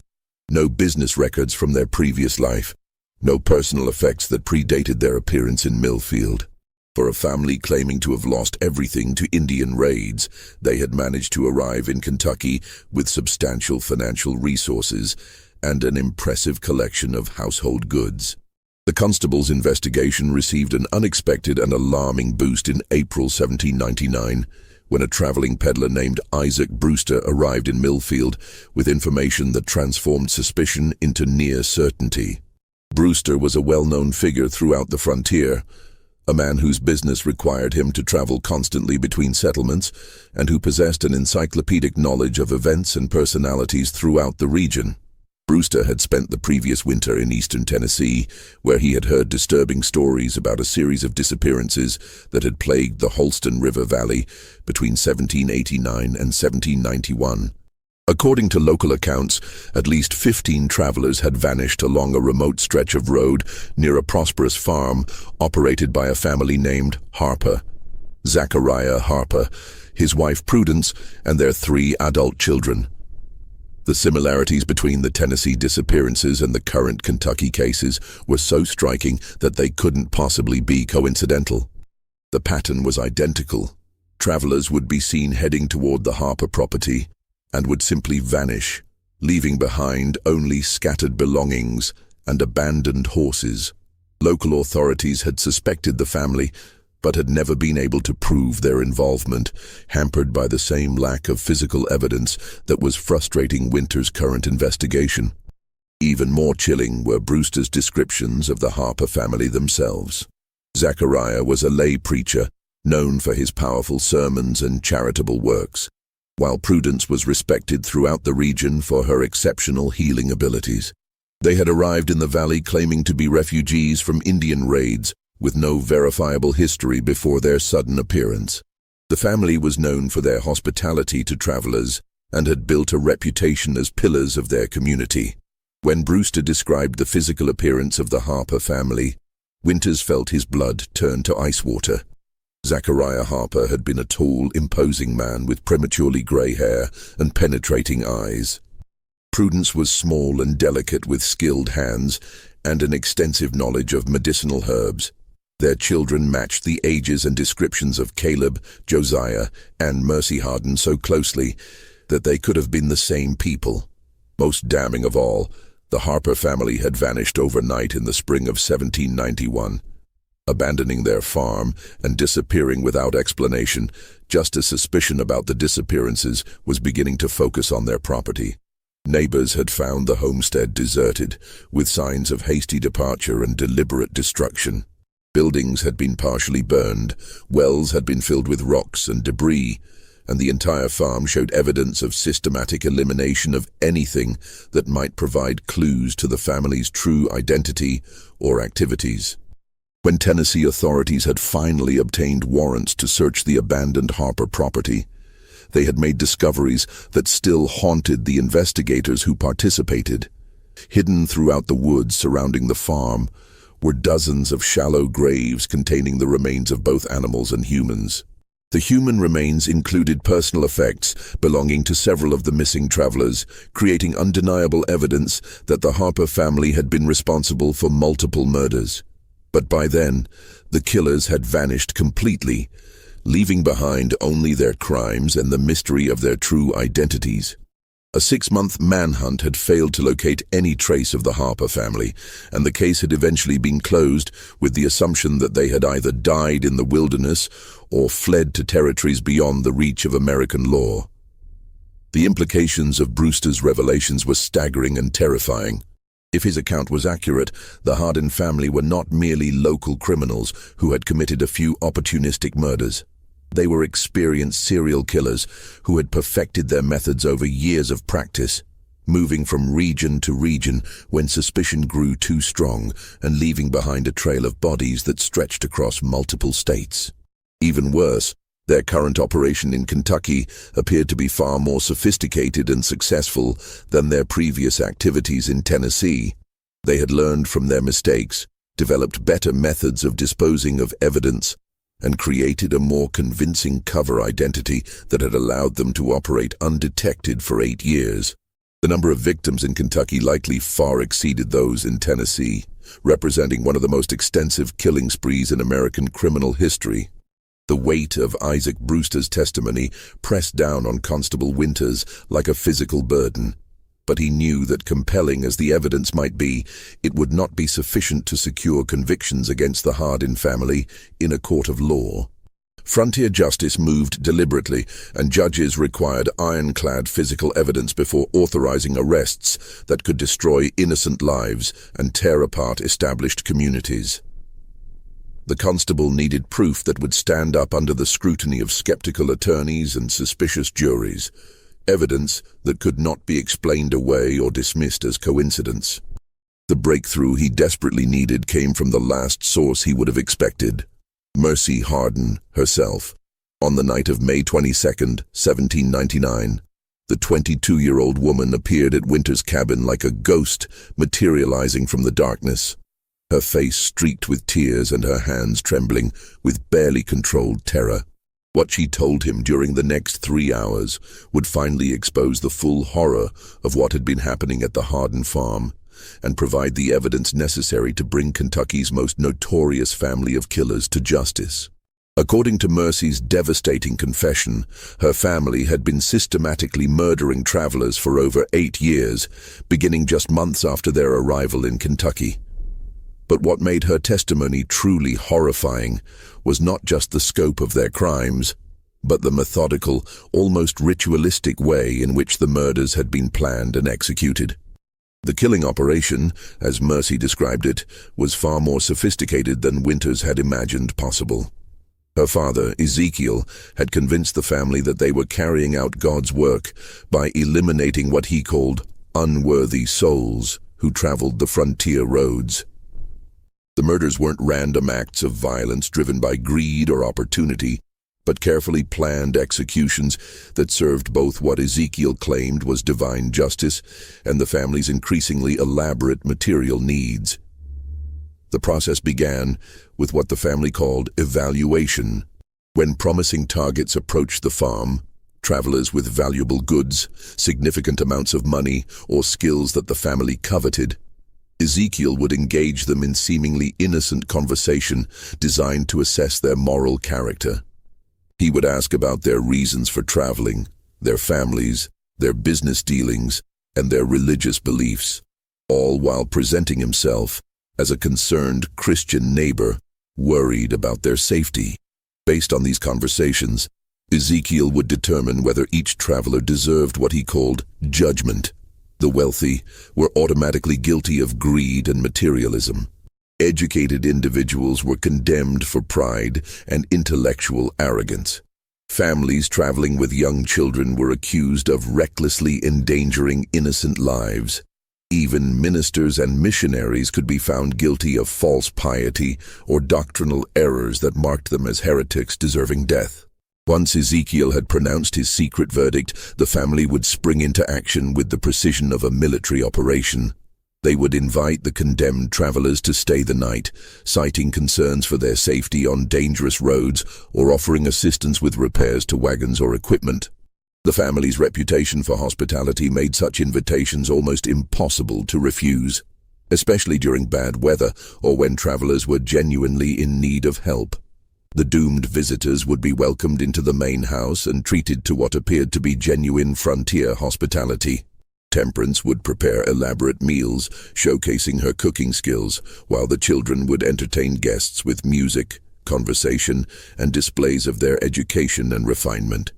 no business records from their previous life, no personal effects that predated their appearance in Millfield. For a family claiming to have lost everything to Indian raids, they had managed to arrive in Kentucky with substantial financial resources and an impressive collection of household goods. The constable's investigation received an unexpected and alarming boost in April 1799, when a traveling peddler named Isaac Brewster arrived in Millfield with information that transformed suspicion into near certainty. Brewster was a well-known figure throughout the frontier, a man whose business required him to travel constantly between settlements and who possessed an encyclopedic knowledge of events and personalities throughout the region. Brewster had spent the previous winter in eastern Tennessee, where he had heard disturbing stories about a series of disappearances that had plagued the Holston River Valley between 1789 and 1791. According to local accounts, at least 15 travelers had vanished along a remote stretch of road near a prosperous farm operated by a family named Harper. Zachariah Harper, his wife Prudence, and their 3 adult children. The similarities between the Tennessee disappearances and the current Kentucky cases were so striking that they couldn't possibly be coincidental. The pattern was identical. Travelers would be seen heading toward the Harper property and would simply vanish, leaving behind only scattered belongings and abandoned horses. Local authorities had suspected the family, but had never been able to prove their involvement, hampered by the same lack of physical evidence that was frustrating Winters' current investigation. Even more chilling were Brewster's descriptions of the Harper family themselves. Zachariah was a lay preacher, known for his powerful sermons and charitable works, while Prudence was respected throughout the region for her exceptional healing abilities. They had arrived in the valley claiming to be refugees from Indian raids, with no verifiable history before their sudden appearance. The family was known for their hospitality to travelers and had built a reputation as pillars of their community. When Brewster described the physical appearance of the Harper family, Winters felt his blood turn to ice water. Zachariah Harper had been a tall, imposing man with prematurely gray hair and penetrating eyes. Prudence was small and delicate with skilled hands and an extensive knowledge of medicinal herbs. Their children matched the ages and descriptions of Caleb, Josiah, and Mercy Harden so closely that they could have been the same people. Most damning of all, the Harper family had vanished overnight in the spring of 1791, abandoning their farm and disappearing without explanation, just as suspicion about the disappearances was beginning to focus on their property. Neighbors had found the homestead deserted, with signs of hasty departure and deliberate destruction. Buildings had been partially burned, wells had been filled with rocks and debris, and the entire farm showed evidence of systematic elimination of anything that might provide clues to the family's true identity or activities. When Tennessee authorities had finally obtained warrants to search the abandoned Harper property, they had made discoveries that still haunted the investigators who participated. Hidden throughout the woods surrounding the farm were dozens of shallow graves containing the remains of both animals and humans. The human remains included personal effects belonging to several of the missing travelers, creating undeniable evidence that the Harper family had been responsible for multiple murders. But by then, the killers had vanished completely, leaving behind only their crimes and the mystery of their true identities. A 6-month manhunt had failed to locate any trace of the Harper family, and the case had eventually been closed with the assumption that they had either died in the wilderness or fled to territories beyond the reach of American law. The implications of Brewster's revelations were staggering and terrifying. If his account was accurate, the Hardin family were not merely local criminals who had committed a few opportunistic murders. They were experienced serial killers who had perfected their methods over years of practice, moving from region to region when suspicion grew too strong and leaving behind a trail of bodies that stretched across multiple states. Even worse, their current operation in Kentucky appeared to be far more sophisticated and successful than their previous activities in Tennessee. They had learned from their mistakes, developed better methods of disposing of evidence, and created a more convincing cover identity that had allowed them to operate undetected for 8 years. The number of victims in Kentucky likely far exceeded those in Tennessee, representing one of the most extensive killing sprees in American criminal history. The weight of Isaac Brewster's testimony pressed down on Constable Winters like a physical burden. But he knew that, compelling as the evidence might be, it would not be sufficient to secure convictions against the Hardin family in a court of law. Frontier justice moved deliberately, and judges required ironclad physical evidence before authorizing arrests that could destroy innocent lives and tear apart established communities. The constable needed proof that would stand up under the scrutiny of skeptical attorneys and suspicious juries. Evidence that could not be explained away or dismissed as coincidence. The breakthrough he desperately needed came from the last source he would have expected: Mercy Hardin herself. On the night of May 22, 1799, the 22-year-old woman appeared at Winter's cabin like a ghost materializing from the darkness. Her face streaked with tears and her hands trembling with barely controlled terror. What she told him during the next 3 hours would finally expose the full horror of what had been happening at the Hardin farm and provide the evidence necessary to bring Kentucky's most notorious family of killers to justice. According to Mercy's devastating confession, her family had been systematically murdering travelers for over 8 years, beginning just months after their arrival in Kentucky. But what made her testimony truly horrifying was not just the scope of their crimes, but the methodical, almost ritualistic way in which the murders had been planned and executed. The killing operation, as Mercy described it, was far more sophisticated than Winters had imagined possible. Her father, Ezekiel, had convinced the family that they were carrying out God's work by eliminating what he called unworthy souls who traveled the frontier roads. The murders weren't random acts of violence driven by greed or opportunity, but carefully planned executions that served both what Ezekiel claimed was divine justice and the family's increasingly elaborate material needs. The process began with what the family called evaluation. When promising targets approached the farm, travelers with valuable goods, significant amounts of money, or skills that the family coveted, Ezekiel would engage them in seemingly innocent conversation designed to assess their moral character. He would ask about their reasons for traveling, their families, their business dealings, and their religious beliefs, all while presenting himself as a concerned Christian neighbor worried about their safety. Based on these conversations, Ezekiel would determine whether each traveler deserved what he called judgment. The wealthy were automatically guilty of greed and materialism. Educated individuals were condemned for pride and intellectual arrogance. Families traveling with young children were accused of recklessly endangering innocent lives. Even ministers and missionaries could be found guilty of false piety or doctrinal errors that marked them as heretics deserving death. Once Ezekiel had pronounced his secret verdict, the family would spring into action with the precision of a military operation. They would invite the condemned travelers to stay the night, citing concerns for their safety on dangerous roads or offering assistance with repairs to wagons or equipment. The family's reputation for hospitality made such invitations almost impossible to refuse, especially during bad weather or when travelers were genuinely in need of help. The doomed visitors would be welcomed into the main house and treated to what appeared to be genuine frontier hospitality. Temperance would prepare elaborate meals, showcasing her cooking skills, while the children would entertain guests with music, conversation, and displays of their education and refinement.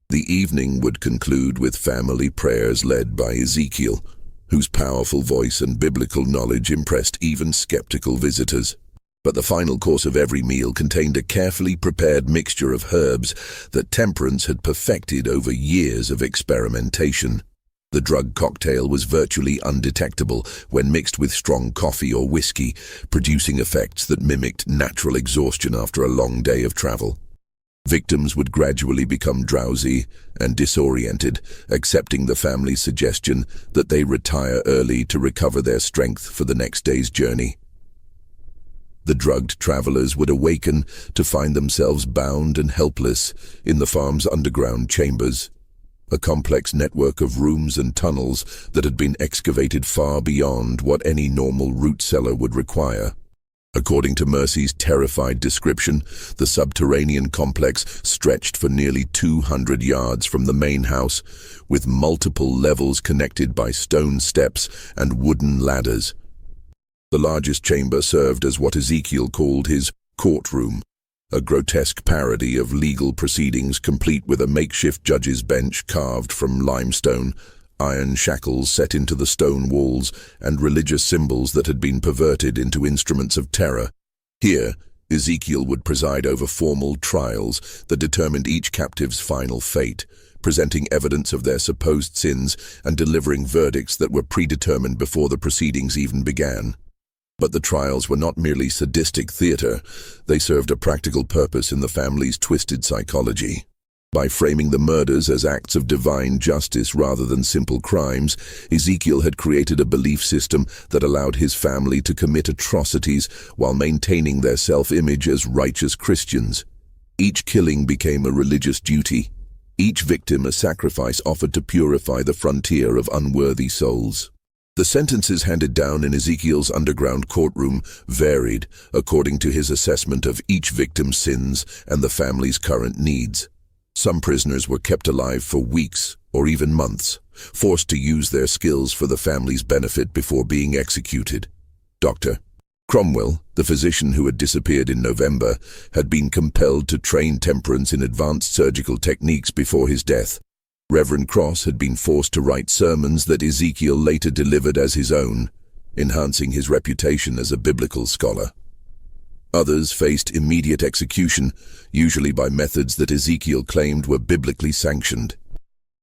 The evening would conclude with family prayers led by Ezekiel, whose powerful voice and biblical knowledge impressed even skeptical visitors. But the final course of every meal contained a carefully prepared mixture of herbs that Temperance had perfected over years of experimentation. The drug cocktail was virtually undetectable when mixed with strong coffee or whiskey, producing effects that mimicked natural exhaustion after a long day of travel. Victims would gradually become drowsy and disoriented, accepting the family's suggestion that they retire early to recover their strength for the next day's journey. The drugged travelers would awaken to find themselves bound and helpless in the farm's underground chambers, a complex network of rooms and tunnels that had been excavated far beyond what any normal root cellar would require. According to Mercy's terrified description, the subterranean complex stretched for nearly 200 yards from the main house, with multiple levels connected by stone steps and wooden ladders. The largest chamber served as what Ezekiel called his courtroom, a grotesque parody of legal proceedings complete with a makeshift judge's bench carved from limestone, iron shackles set into the stone walls, and religious symbols that had been perverted into instruments of terror. Here, Ezekiel would preside over formal trials that determined each captive's final fate, presenting evidence of their supposed sins and delivering verdicts that were predetermined before the proceedings even began. But the trials were not merely sadistic theater, they served a practical purpose in the family's twisted psychology. By framing the murders as acts of divine justice rather than simple crimes, Ezekiel had created a belief system that allowed his family to commit atrocities while maintaining their self-image as righteous Christians. Each killing became a religious duty, each victim a sacrifice offered to purify the frontier of unworthy souls. The sentences handed down in Ezekiel's underground courtroom varied according to his assessment of each victim's sins and the family's current needs. Some prisoners were kept alive for weeks or even months, forced to use their skills for the family's benefit before being executed. Dr. Cromwell, the physician who had disappeared in November, had been compelled to train Temperance in advanced surgical techniques before his death. Reverend Cross had been forced to write sermons that Ezekiel later delivered as his own, enhancing his reputation as a biblical scholar. Others faced immediate execution, usually by methods that Ezekiel claimed were biblically sanctioned.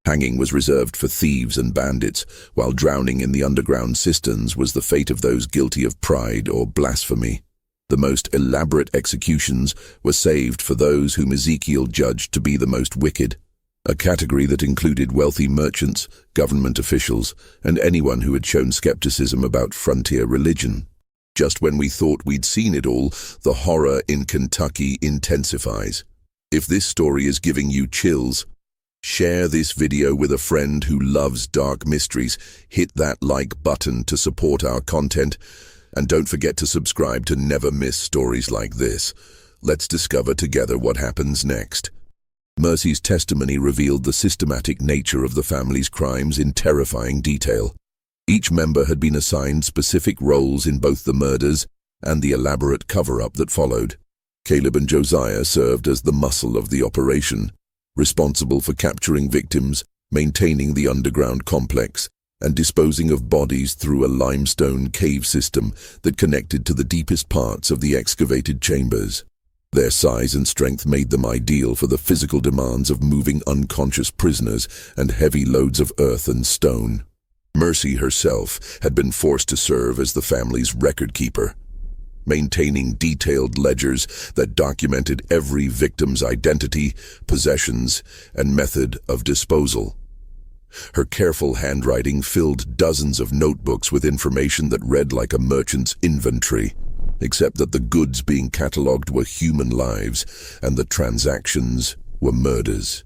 Hanging was reserved for thieves and bandits, while drowning in the underground cisterns was the fate of those guilty of pride or blasphemy. The most elaborate executions were saved for those whom Ezekiel judged to be the most wicked, a category that included wealthy merchants, government officials, and anyone who had shown skepticism about frontier religion. Just when we thought we'd seen it all, the horror in Kentucky intensifies. If this story is giving you chills, share this video with a friend who loves dark mysteries, hit that like button to support our content, and don't forget to subscribe to never miss stories like this. Let's discover together what happens next. Mercy's testimony revealed the systematic nature of the family's crimes in terrifying detail. Each member had been assigned specific roles in both the murders and the elaborate cover-up that followed. Caleb and Josiah served as the muscle of the operation, responsible for capturing victims, maintaining the underground complex, and disposing of bodies through a limestone cave system that connected to the deepest parts of the excavated chambers. Their size and strength made them ideal for the physical demands of moving unconscious prisoners and heavy loads of earth and stone. Mercy herself had been forced to serve as the family's record keeper, maintaining detailed ledgers that documented every victim's identity, possessions, and method of disposal. Her careful handwriting filled dozens of notebooks with information that read like a merchant's inventory, except that the goods being catalogued were human lives and the transactions were murders.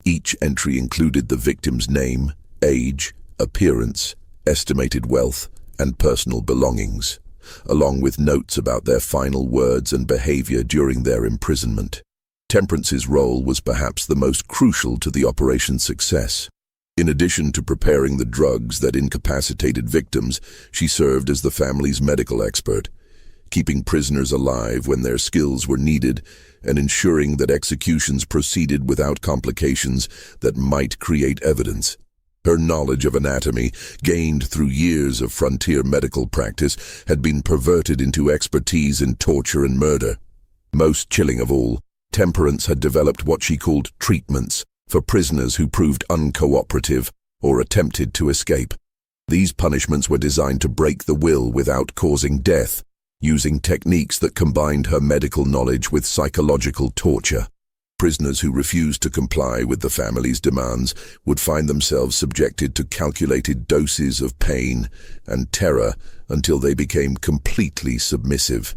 Each entry included the victim's name, age, appearance, estimated wealth, and personal belongings. along with notes about their final words and behavior during their imprisonment. Temperance's role was perhaps the most crucial to the operation's success. In addition to preparing the drugs that incapacitated victims, she served as the family's medical expert, keeping prisoners alive when their skills were needed and ensuring that executions proceeded without complications that might create evidence. Her knowledge of anatomy, gained through years of frontier medical practice, had been perverted into expertise in torture and murder. Most chilling of all, Temperance had developed what she called treatments for prisoners who proved uncooperative or attempted to escape. These punishments were designed to break the will without causing death, using techniques that combined her medical knowledge with psychological torture. Prisoners who refused to comply with the family's demands would find themselves subjected to calculated doses of pain and terror until they became completely submissive.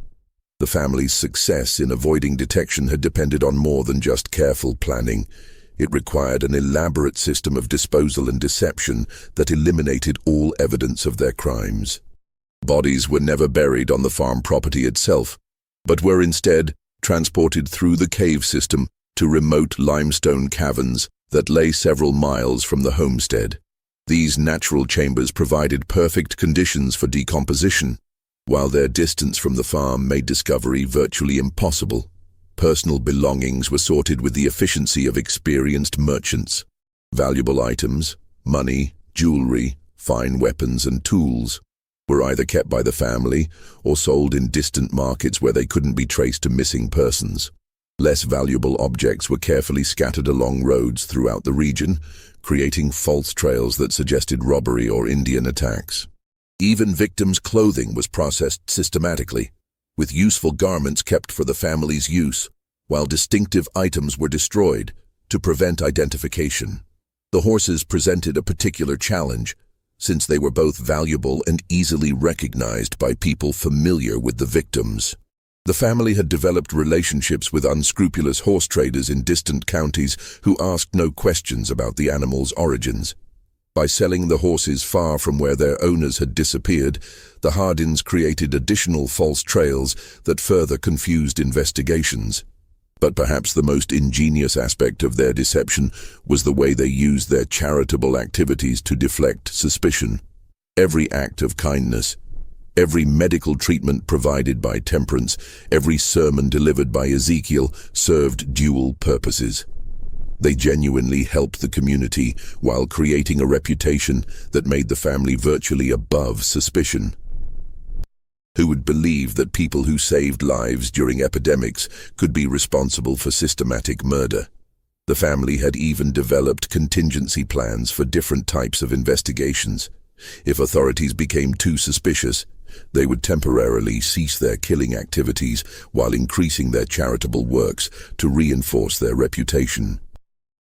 The family's success in avoiding detection had depended on more than just careful planning. It required an elaborate system of disposal and deception that eliminated all evidence of their crimes. Bodies were never buried on the farm property itself, but were instead transported through the cave system to remote limestone caverns that lay several miles from the homestead. These natural chambers provided perfect conditions for decomposition, while their distance from the farm made discovery virtually impossible. Personal belongings were sorted with the efficiency of experienced merchants. Valuable items, money, jewelry, fine weapons and tools were either kept by the family or sold in distant markets where they couldn't be traced to missing persons. Less valuable objects were carefully scattered along roads throughout the region, creating false trails that suggested robbery or Indian attacks. Even victims' clothing was processed systematically, with useful garments kept for the family's use, while distinctive items were destroyed to prevent identification. The horses presented a particular challenge, since they were both valuable and easily recognized by people familiar with the victims. The family had developed relationships with unscrupulous horse traders in distant counties who asked no questions about the animals' origins. By selling the horses far from where their owners had disappeared, the Hardins created additional false trails that further confused investigations. But perhaps the most ingenious aspect of their deception was the way they used their charitable activities to deflect suspicion. Every act of kindness, every medical treatment provided by Temperance, every sermon delivered by Ezekiel served dual purposes. They genuinely helped the community while creating a reputation that made the family virtually above suspicion. Who would believe that people who saved lives during epidemics could be responsible for systematic murder? The family had even developed contingency plans for different types of investigations. If authorities became too suspicious, they would temporarily cease their killing activities while increasing their charitable works to reinforce their reputation.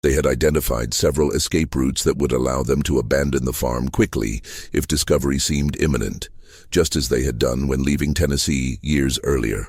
They had identified several escape routes that would allow them to abandon the farm quickly if discovery seemed imminent, just as they had done when leaving Tennessee years earlier.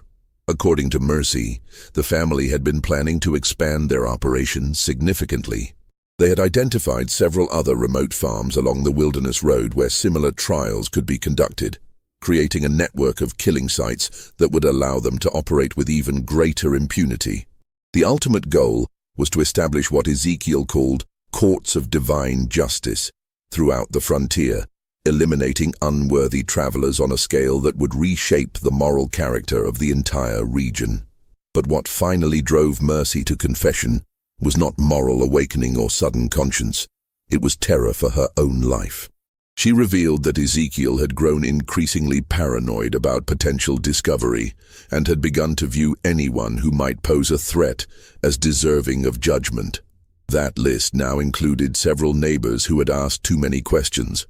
According to Mercy, the family had been planning to expand their operation significantly. They had identified several other remote farms along the Wilderness Road where similar trials could be conducted, creating a network of killing sites that would allow them to operate with even greater impunity. The ultimate goal was to establish what Ezekiel called courts of divine justice throughout the frontier, eliminating unworthy travelers on a scale that would reshape the moral character of the entire region. But what finally drove Mercy to confession was not moral awakening or sudden conscience. It was terror for her own life. She revealed that Ezekiel had grown increasingly paranoid about potential discovery and had begun to view anyone who might pose a threat as deserving of judgment. That list now included several neighbors who had asked too many questions.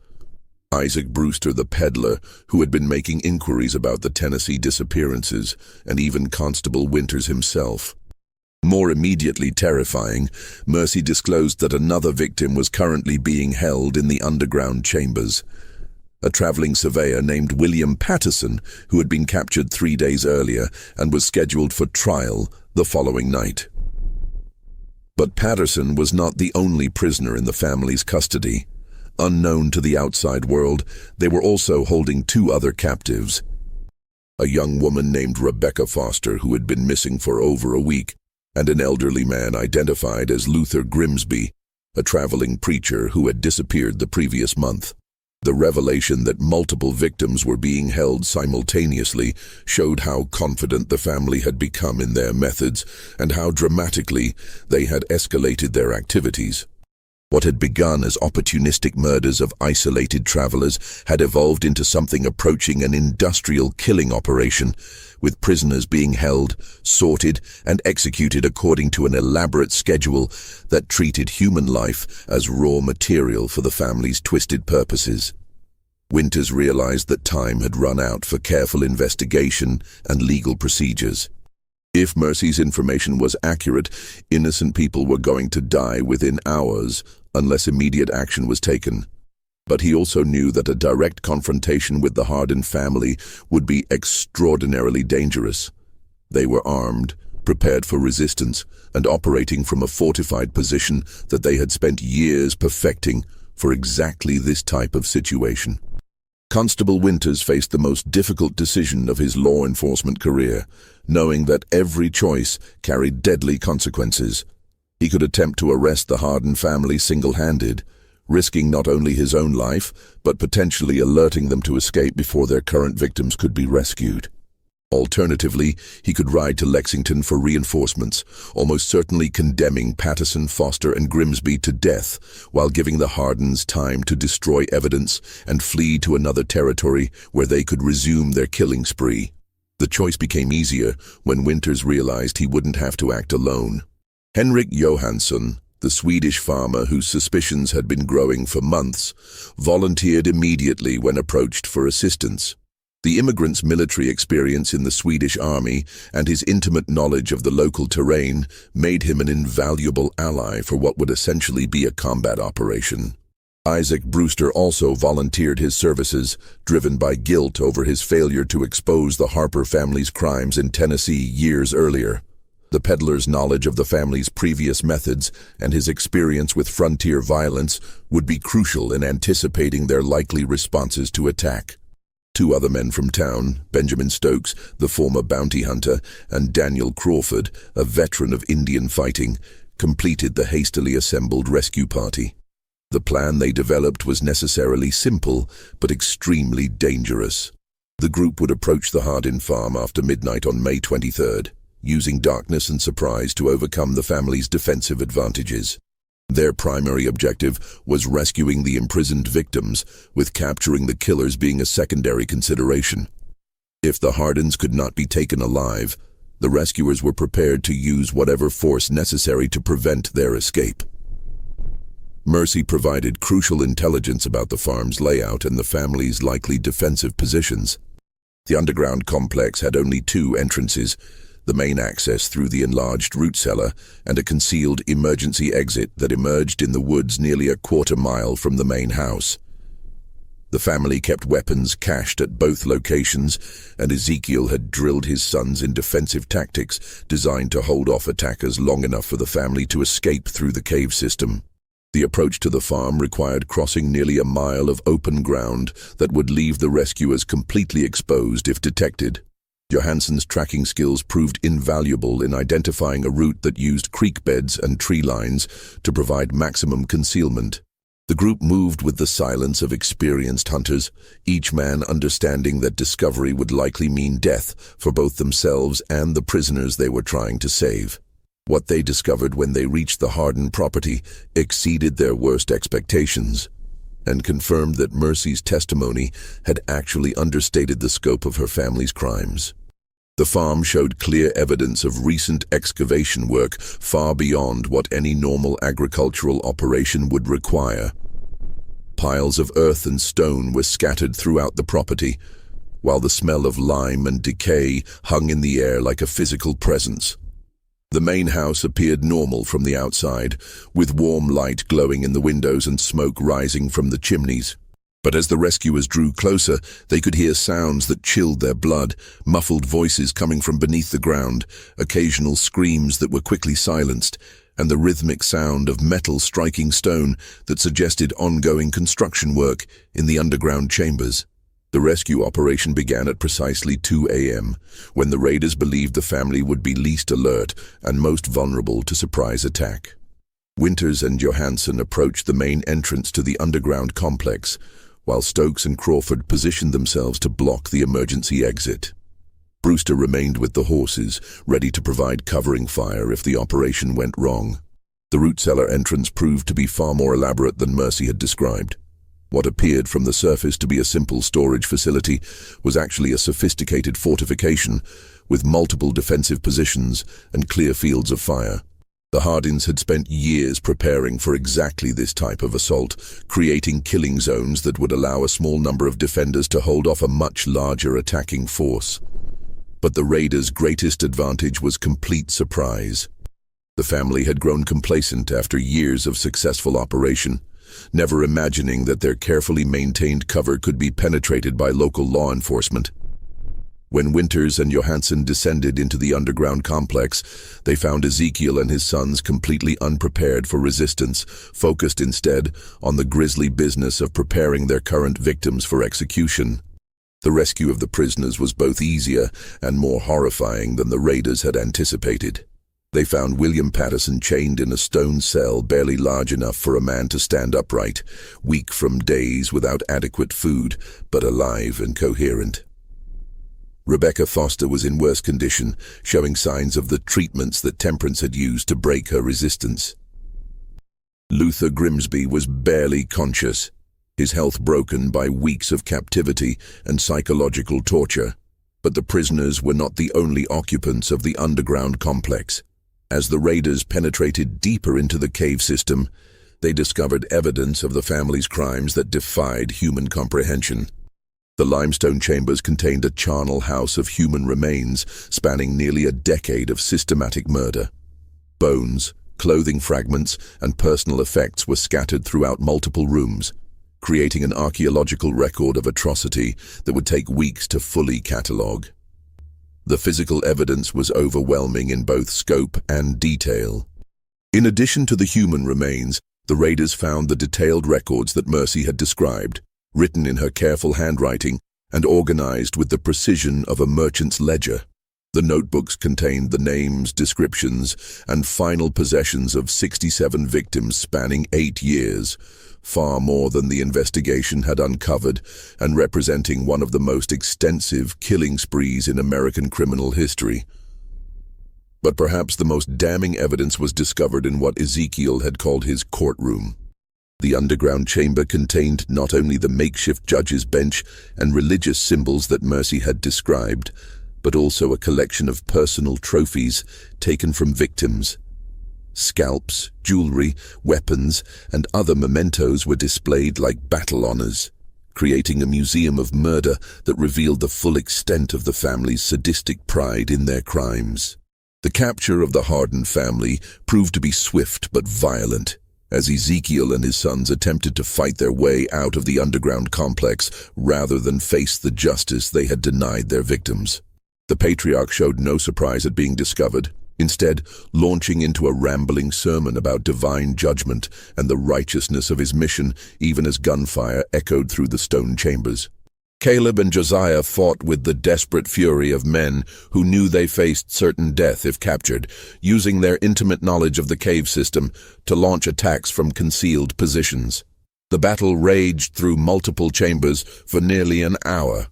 Isaac Brewster, the peddler, who had been making inquiries about the Tennessee disappearances, and even Constable Winters himself. More immediately terrifying, Mercy disclosed that another victim was currently being held in the underground chambers. A traveling surveyor named William Patterson, who had been captured 3 days earlier and was scheduled for trial the following night. But Patterson was not the only prisoner in the family's custody. Unknown to the outside world, they were also holding 2 other captives. a young woman named Rebecca Foster who had been missing for over a week, and an elderly man identified as Luther Grimsby, a traveling preacher who had disappeared the previous month. The revelation that multiple victims were being held simultaneously showed how confident the family had become in their methods and how dramatically they had escalated their activities. What had begun as opportunistic murders of isolated travelers had evolved into something approaching an industrial killing operation, with prisoners being held, sorted, and executed according to an elaborate schedule that treated human life as raw material for the family's twisted purposes. Winters realized that time had run out for careful investigation and legal procedures. If Mercy's information was accurate, innocent people were going to die within hours unless immediate action was taken. But he also knew that a direct confrontation with the Hardin family would be extraordinarily dangerous. They were armed, prepared for resistance, and operating from a fortified position that they had spent years perfecting for exactly this type of situation. Constable Winters faced the most difficult decision of his law enforcement career, knowing that every choice carried deadly consequences. He could attempt to arrest the Hardin family single-handed, risking not only his own life, but potentially alerting them to escape before their current victims could be rescued. Alternatively, he could ride to Lexington for reinforcements, almost certainly condemning Patterson, Foster, and Grimsby to death, while giving the Hardins time to destroy evidence and flee to another territory where they could resume their killing spree. The choice became easier when Winters realized he wouldn't have to act alone. Henrik Johansson, the Swedish farmer whose suspicions had been growing for months, volunteered immediately when approached for assistance. The immigrant's military experience in the Swedish army and his intimate knowledge of the local terrain made him an invaluable ally for what would essentially be a combat operation. Isaac Brewster also volunteered his services, driven by guilt over his failure to expose the Harper family's crimes in Tennessee years earlier. The peddler's knowledge of the family's previous methods and his experience with frontier violence would be crucial in anticipating their likely responses to attack. Two other men from town, Benjamin Stokes, the former bounty hunter, and Daniel Crawford, a veteran of Indian fighting, completed the hastily assembled rescue party. The plan they developed was necessarily simple, but extremely dangerous. The group would approach the Hardin farm after midnight on May 23rd, using darkness and surprise to overcome the family's defensive advantages. Their primary objective was rescuing the imprisoned victims, with capturing the killers being a secondary consideration. If the Hardins could not be taken alive, the rescuers were prepared to use whatever force necessary to prevent their escape. Mercy provided crucial intelligence about the farm's layout and the family's likely defensive positions. The underground complex had only two entrances, the main access through the enlarged root cellar, and a concealed emergency exit that emerged in the woods nearly a quarter-mile from the main house. The family kept weapons cached at both locations, and Ezekiel had drilled his sons in defensive tactics designed to hold off attackers long enough for the family to escape through the cave system. The approach to the farm required crossing nearly a mile of open ground that would leave the rescuers completely exposed if detected. Johansson's tracking skills proved invaluable in identifying a route that used creek beds and tree lines to provide maximum concealment. The group moved with the silence of experienced hunters, each man understanding that discovery would likely mean death for both themselves and the prisoners they were trying to save. What they discovered when they reached the Hardin property exceeded their worst expectations, and confirmed that Mercy's testimony had actually understated the scope of her family's crimes. The farm showed clear evidence of recent excavation work far beyond what any normal agricultural operation would require. Piles of earth and stone were scattered throughout the property, while the smell of lime and decay hung in the air like a physical presence. The main house appeared normal from the outside, with warm light glowing in the windows and smoke rising from the chimneys. But as the rescuers drew closer, they could hear sounds that chilled their blood, muffled voices coming from beneath the ground, occasional screams that were quickly silenced, and the rhythmic sound of metal striking stone that suggested ongoing construction work in the underground chambers. The rescue operation began at precisely 2 a.m., when the raiders believed the family would be least alert and most vulnerable to surprise attack. Winters and Johansson approached the main entrance to the underground complex, while Stokes and Crawford positioned themselves to block the emergency exit. Brewster remained with the horses, ready to provide covering fire if the operation went wrong. The root cellar entrance proved to be far more elaborate than Mercy had described. What appeared from the surface to be a simple storage facility was actually a sophisticated fortification with multiple defensive positions and clear fields of fire. The Hardins had spent years preparing for exactly this type of assault, creating killing zones that would allow a small number of defenders to hold off a much larger attacking force. But the raiders' greatest advantage was complete surprise. The family had grown complacent after years of successful operation, never imagining that their carefully maintained cover could be penetrated by local law enforcement. When Winters and Johansson descended into the underground complex, they found Ezekiel and his sons completely unprepared for resistance, focused instead on the grisly business of preparing their current victims for execution. The rescue of the prisoners was both easier and more horrifying than the raiders had anticipated. They found William Patterson chained in a stone cell barely large enough for a man to stand upright, weak from days without adequate food, but alive and coherent. Rebecca Foster was in worse condition, showing signs of the treatments that Temperance had used to break her resistance. Luther Grimsby was barely conscious, his health broken by weeks of captivity and psychological torture. But the prisoners were not the only occupants of the underground complex. As the raiders penetrated deeper into the cave system, they discovered evidence of the family's crimes that defied human comprehension. The limestone chambers contained a charnel house of human remains spanning nearly a decade of systematic murder. Bones, clothing fragments, and personal effects were scattered throughout multiple rooms, creating an archaeological record of atrocity that would take weeks to fully catalogue. The physical evidence was overwhelming in both scope and detail. In addition to the human remains, the raiders found the detailed records that Mercy had described, written in her careful handwriting and organized with the precision of a merchant's ledger. The notebooks contained the names, descriptions, and final possessions of 67 victims spanning 8 years, far more than the investigation had uncovered, and representing one of the most extensive killing sprees in American criminal history. But perhaps the most damning evidence was discovered in what Ezekiel had called his courtroom. The underground chamber contained not only the makeshift judge's bench and religious symbols that Mercy had described, but also a collection of personal trophies taken from victims. Scalps, jewelry, weapons, and other mementos were displayed like battle honors, creating a museum of murder that revealed the full extent of the family's sadistic pride in their crimes. The capture of the Hardin family proved to be swift but violent, as Ezekiel and his sons attempted to fight their way out of the underground complex rather than face the justice they had denied their victims. The patriarch showed no surprise at being discovered, instead launching into a rambling sermon about divine judgment and the righteousness of his mission, even as gunfire echoed through the stone chambers. Caleb and Josiah fought with the desperate fury of men who knew they faced certain death if captured, using their intimate knowledge of the cave system to launch attacks from concealed positions. The battle raged through multiple chambers for nearly an hour,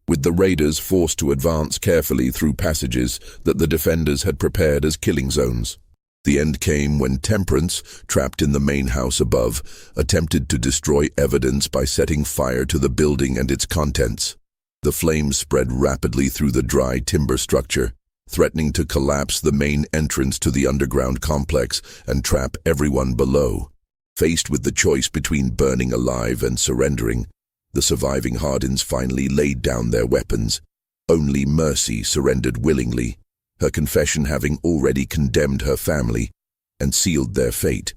with the raiders forced to advance carefully through passages that the defenders had prepared as killing zones. The end came when Temperance, trapped in the main house above, attempted to destroy evidence by setting fire to the building and its contents. The flames spread rapidly through the dry timber structure, threatening to collapse the main entrance to the underground complex and trap everyone below. Faced with the choice between burning alive and surrendering, the surviving Hardins finally laid down their weapons. Only Mercy surrendered willingly, her confession having already condemned her family and sealed their fate.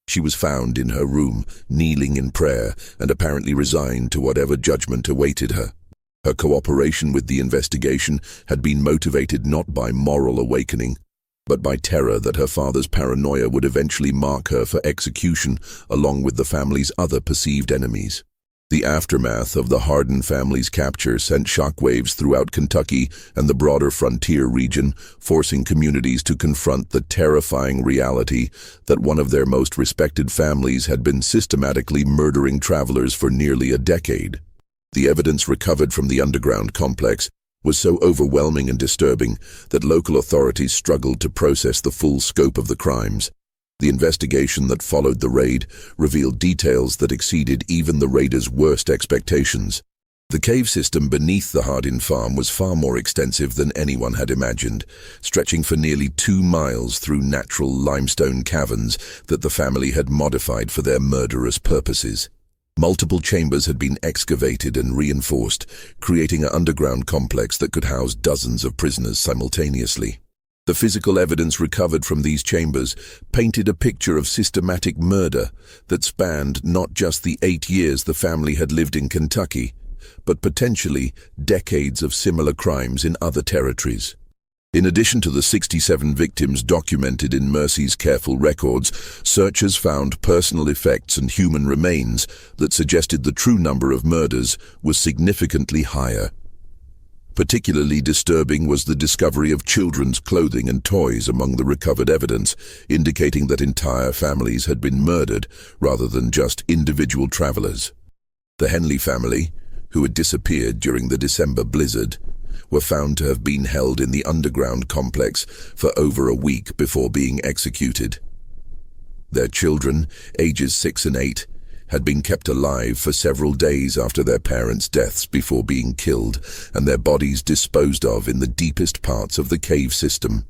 She was found in her room, kneeling in prayer and apparently resigned to whatever judgment awaited her. Her cooperation with the investigation had been motivated not by moral awakening, but by terror that her father's paranoia would eventually mark her for execution along with the family's other perceived enemies. The aftermath of the Hardin family's capture sent shockwaves throughout Kentucky and the broader frontier region, forcing communities to confront the terrifying reality that one of their most respected families had been systematically murdering travelers for nearly a decade. The evidence recovered from the underground complex was so overwhelming and disturbing that local authorities struggled to process the full scope of the crimes. The investigation that followed the raid revealed details that exceeded even the raiders' worst expectations. The cave system beneath the Hardin farm was far more extensive than anyone had imagined, stretching for nearly 2 miles through natural limestone caverns that the family had modified for their murderous purposes. Multiple chambers had been excavated and reinforced, creating an underground complex that could house dozens of prisoners simultaneously. The physical evidence recovered from these chambers painted a picture of systematic murder that spanned not just the 8 years the family had lived in Kentucky, but potentially decades of similar crimes in other territories. In addition to the 67 victims documented in Mercy's careful records, searchers found personal effects and human remains that suggested the true number of murders was significantly higher. Particularly disturbing was the discovery of children's clothing and toys among the recovered evidence, indicating that entire families had been murdered rather than just individual travelers. The Henley family, who had disappeared during the December blizzard, were found to have been held in the underground complex for over a week before being executed. Their children, ages 6 and 8, had been kept alive for several days after their parents' deaths before being killed, and their bodies disposed of in the deepest parts of the cave system.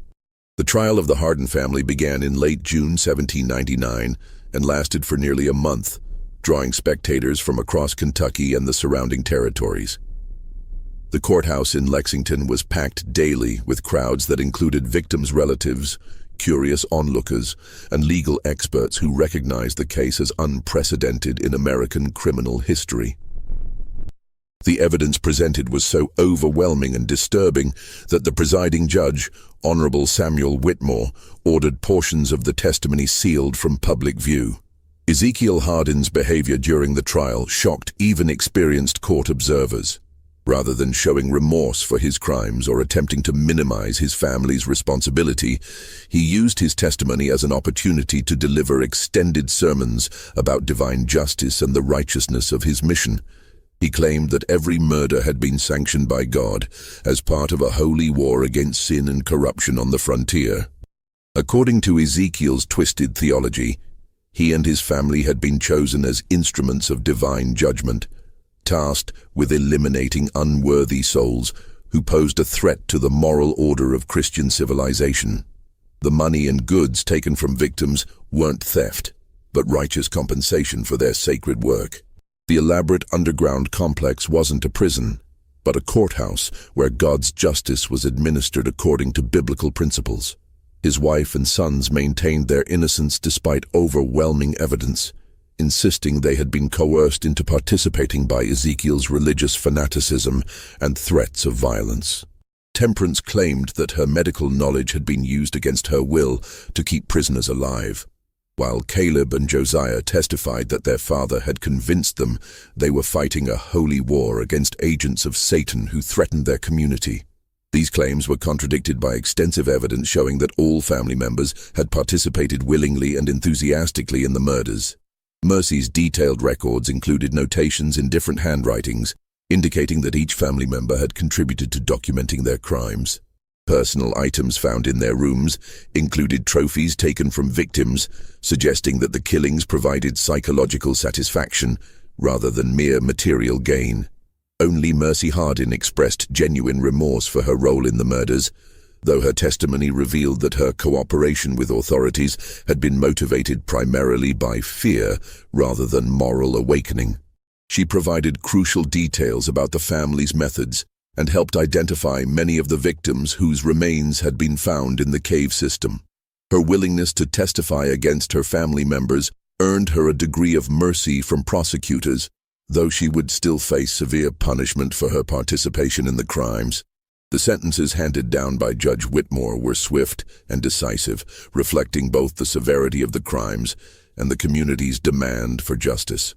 The trial of the Hardin family began in late June 1799 and lasted for nearly a month, drawing spectators from across Kentucky and the surrounding territories. The courthouse in Lexington was packed daily with crowds that included victims' relatives, curious onlookers, and legal experts who recognized the case as unprecedented in American criminal history. The evidence presented was so overwhelming and disturbing that the presiding judge, Honorable Samuel Whitmore, ordered portions of the testimony sealed from public view. Ezekiel Hardin's behavior during the trial shocked even experienced court observers. Rather than showing remorse for his crimes or attempting to minimize his family's responsibility, he used his testimony as an opportunity to deliver extended sermons about divine justice and the righteousness of his mission. He claimed that every murder had been sanctioned by God as part of a holy war against sin and corruption on the frontier. According to Ezekiel's twisted theology, he and his family had been chosen as instruments of divine judgment, tasked with eliminating unworthy souls who posed a threat to the moral order of Christian civilization. The money and goods taken from victims weren't theft, but righteous compensation for their sacred work. The elaborate underground complex wasn't a prison, but a courthouse where God's justice was administered according to biblical principles. His wife and sons maintained their innocence despite overwhelming evidence, insisting they had been coerced into participating by Ezekiel's religious fanaticism and threats of violence. Temperance claimed that her medical knowledge had been used against her will to keep prisoners alive, while Caleb and Josiah testified that their father had convinced them they were fighting a holy war against agents of Satan who threatened their community. These claims were contradicted by extensive evidence showing that all family members had participated willingly and enthusiastically in the murders. Mercy's detailed records included notations in different handwritings, indicating that each family member had contributed to documenting their crimes. Personal items found in their rooms included trophies taken from victims, suggesting that the killings provided psychological satisfaction rather than mere material gain. Only Mercy Hardin expressed genuine remorse for her role in the murders, though her testimony revealed that her cooperation with authorities had been motivated primarily by fear rather than moral awakening. She provided crucial details about the family's methods and helped identify many of the victims whose remains had been found in the cave system. Her willingness to testify against her family members earned her a degree of mercy from prosecutors, though she would still face severe punishment for her participation in the crimes. The sentences handed down by Judge Whitmore were swift and decisive, reflecting both the severity of the crimes and the community's demand for justice.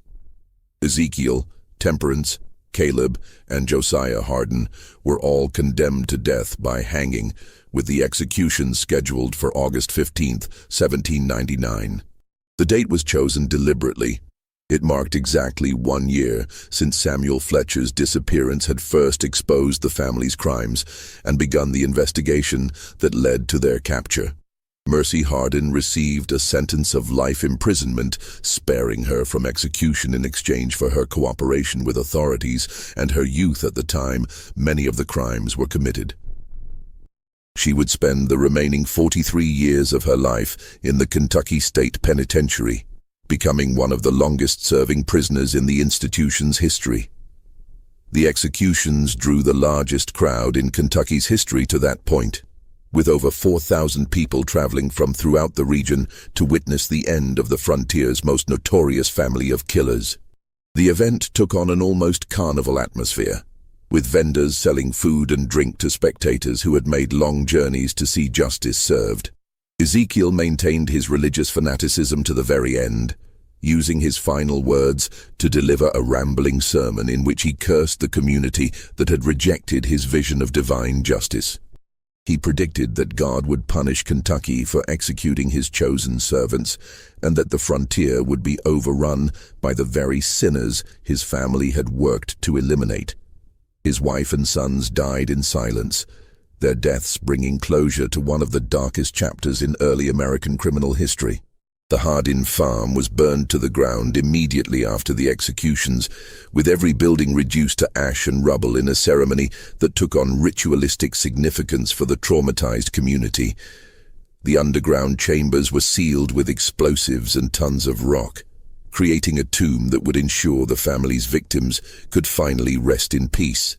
Ezekiel, Temperance, Caleb, and Josiah Hardin were all condemned to death by hanging, with the execution scheduled for August 15, 1799. The date was chosen deliberately. It marked exactly 1 year since Samuel Fletcher's disappearance had first exposed the family's crimes and begun the investigation that led to their capture. Mercy Hardin received a sentence of life imprisonment, sparing her from execution in exchange for her cooperation with authorities and her youth at the time many of the crimes were committed. She would spend the remaining 43 years of her life in the Kentucky State Penitentiary, becoming one of the longest-serving prisoners in the institution's history. The executions drew the largest crowd in Kentucky's history to that point, with over 4,000 people traveling from throughout the region to witness the end of the frontier's most notorious family of killers. The event took on an almost carnival atmosphere, with vendors selling food and drink to spectators who had made long journeys to see justice served. Ezekiel maintained his religious fanaticism to the very end, using his final words to deliver a rambling sermon in which he cursed the community that had rejected his vision of divine justice. He predicted that God would punish Kentucky for executing his chosen servants, and that the frontier would be overrun by the very sinners his family had worked to eliminate. His wife and sons died in silence, their deaths bringing closure to one of the darkest chapters in early American criminal history. The Hardin farm was burned to the ground immediately after the executions, with every building reduced to ash and rubble in a ceremony that took on ritualistic significance for the traumatized community. The underground chambers were sealed with explosives and tons of rock, creating a tomb that would ensure the family's victims could finally rest in peace.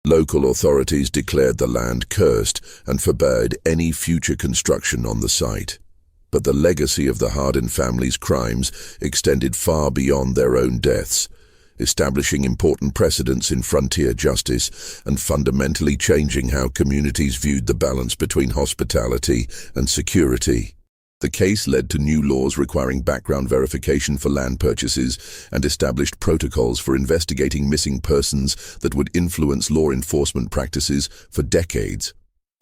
Local authorities declared the land cursed and forbade any future construction on the site. But the legacy of the Hardin family's crimes extended far beyond their own deaths, establishing important precedents in frontier justice and fundamentally changing how communities viewed the balance between hospitality and security. The case led to new laws requiring background verification for land purchases and established protocols for investigating missing persons that would influence law enforcement practices for decades.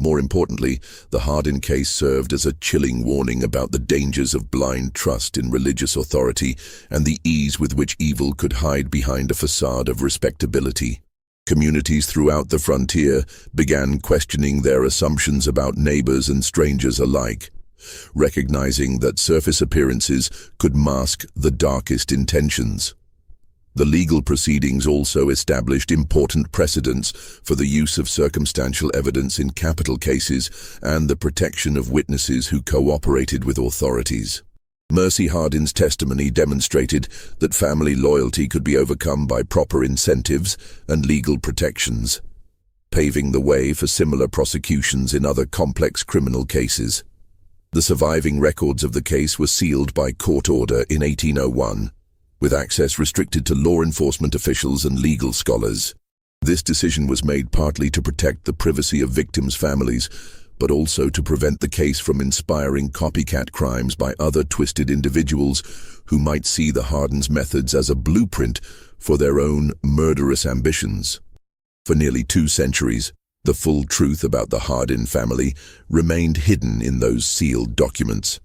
More importantly, the Hardin case served as a chilling warning about the dangers of blind trust in religious authority and the ease with which evil could hide behind a facade of respectability. Communities throughout the frontier began questioning their assumptions about neighbors and strangers alike, recognizing that surface appearances could mask the darkest intentions. The legal proceedings also established important precedents for the use of circumstantial evidence in capital cases and the protection of witnesses who cooperated with authorities. Mercy Hardin's testimony demonstrated that family loyalty could be overcome by proper incentives and legal protections, paving the way for similar prosecutions in other complex criminal cases. The surviving records of the case were sealed by court order in 1801, with access restricted to law enforcement officials and legal scholars. This decision was made partly to protect the privacy of victims' families, but also to prevent the case from inspiring copycat crimes by other twisted individuals who might see the Hardins' methods as a blueprint for their own murderous ambitions. For nearly 2 centuries, the full truth about the Hardin family remained hidden in those sealed documents,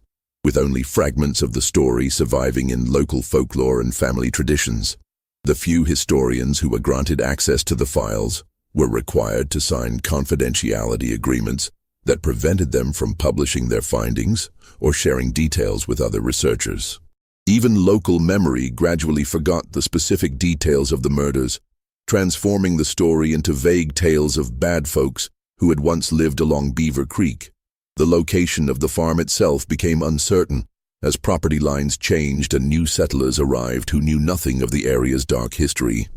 with only fragments of the story surviving in local folklore and family traditions. The few historians who were granted access to the files were required to sign confidentiality agreements that prevented them from publishing their findings or sharing details with other researchers. Even local memory gradually forgot the specific details of the murders, transforming the story into vague tales of bad folks who had once lived along Beaver Creek. The location of the farm itself became uncertain as property lines changed and new settlers arrived who knew nothing of the area's dark history.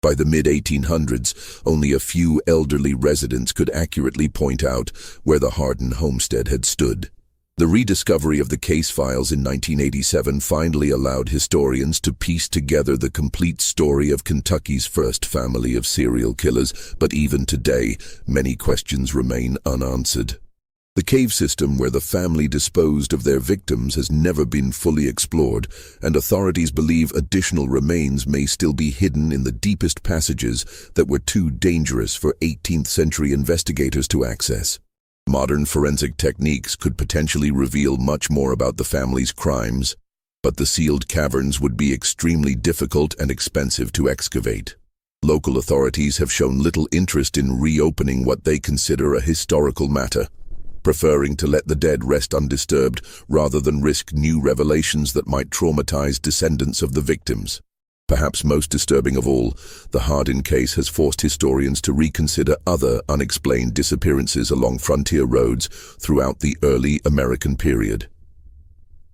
By the mid-1800s, only a few elderly residents could accurately point out where the Hardin homestead had stood. The rediscovery of the case files in 1987 finally allowed historians to piece together the complete story of Kentucky's first family of serial killers, but even today, many questions remain unanswered. The cave system where the family disposed of their victims has never been fully explored, and authorities believe additional remains may still be hidden in the deepest passages that were too dangerous for 18th century investigators to access. Modern forensic techniques could potentially reveal much more about the family's crimes, but the sealed caverns would be extremely difficult and expensive to excavate. Local authorities have shown little interest in reopening what they consider a historical matter, preferring to let the dead rest undisturbed rather than risk new revelations that might traumatize descendants of the victims. Perhaps most disturbing of all, the Hardin case has forced historians to reconsider other unexplained disappearances along frontier roads throughout the early American period.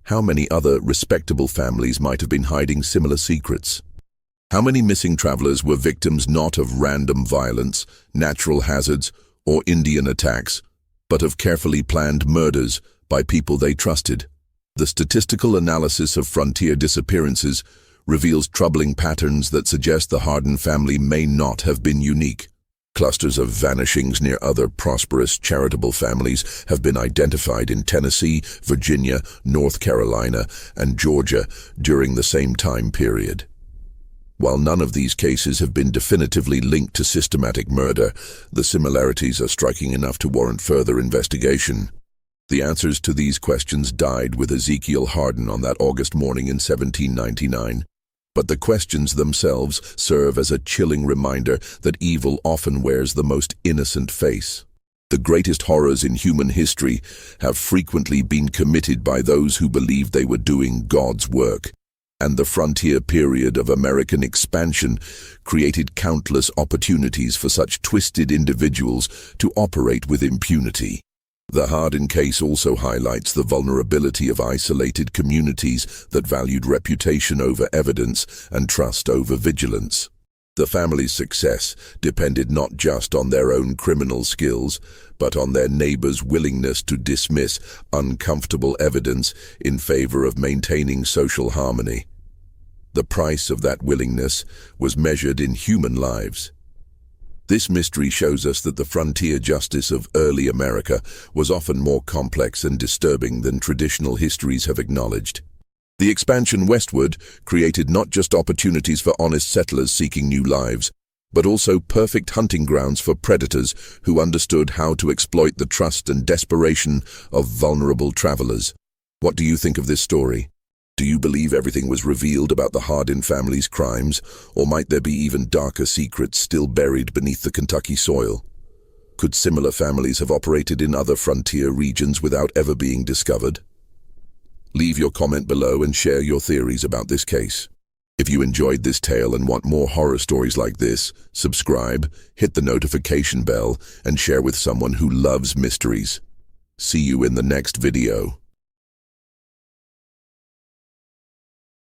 How many other respectable families might have been hiding similar secrets? How many missing travelers were victims not of random violence, natural hazards, or Indian attacks, but of carefully planned murders by people they trusted? The statistical analysis of frontier disappearances reveals troubling patterns that suggest the Hardin family may not have been unique. Clusters of vanishings near other prosperous charitable families have been identified in Tennessee, Virginia, North Carolina, and Georgia during the same time period. While none of these cases have been definitively linked to systematic murder, the similarities are striking enough to warrant further investigation. The answers to these questions died with Ezekiel Hardin on that August morning in 1799. But the questions themselves serve as a chilling reminder that evil often wears the most innocent face. The greatest horrors in human history have frequently been committed by those who believed they were doing God's work. And the frontier period of American expansion created countless opportunities for such twisted individuals to operate with impunity. The Hardin case also highlights the vulnerability of isolated communities that valued reputation over evidence and trust over vigilance. The family's success depended not just on their own criminal skills, but on their neighbors' willingness to dismiss uncomfortable evidence in favor of maintaining social harmony. The price of that willingness was measured in human lives. This mystery shows us that the frontier justice of early America was often more complex and disturbing than traditional histories have acknowledged. The expansion westward created not just opportunities for honest settlers seeking new lives, but also perfect hunting grounds for predators who understood how to exploit the trust and desperation of vulnerable travelers. What do you think of this story? Do you believe everything was revealed about the Hardin family's crimes, or might there be even darker secrets still buried beneath the Kentucky soil? Could similar families have operated in other frontier regions without ever being discovered? Leave your comment below and share your theories about this case. If you enjoyed this tale and want more horror stories like this, subscribe, hit the notification bell, and share with someone who loves mysteries. See you in the next video.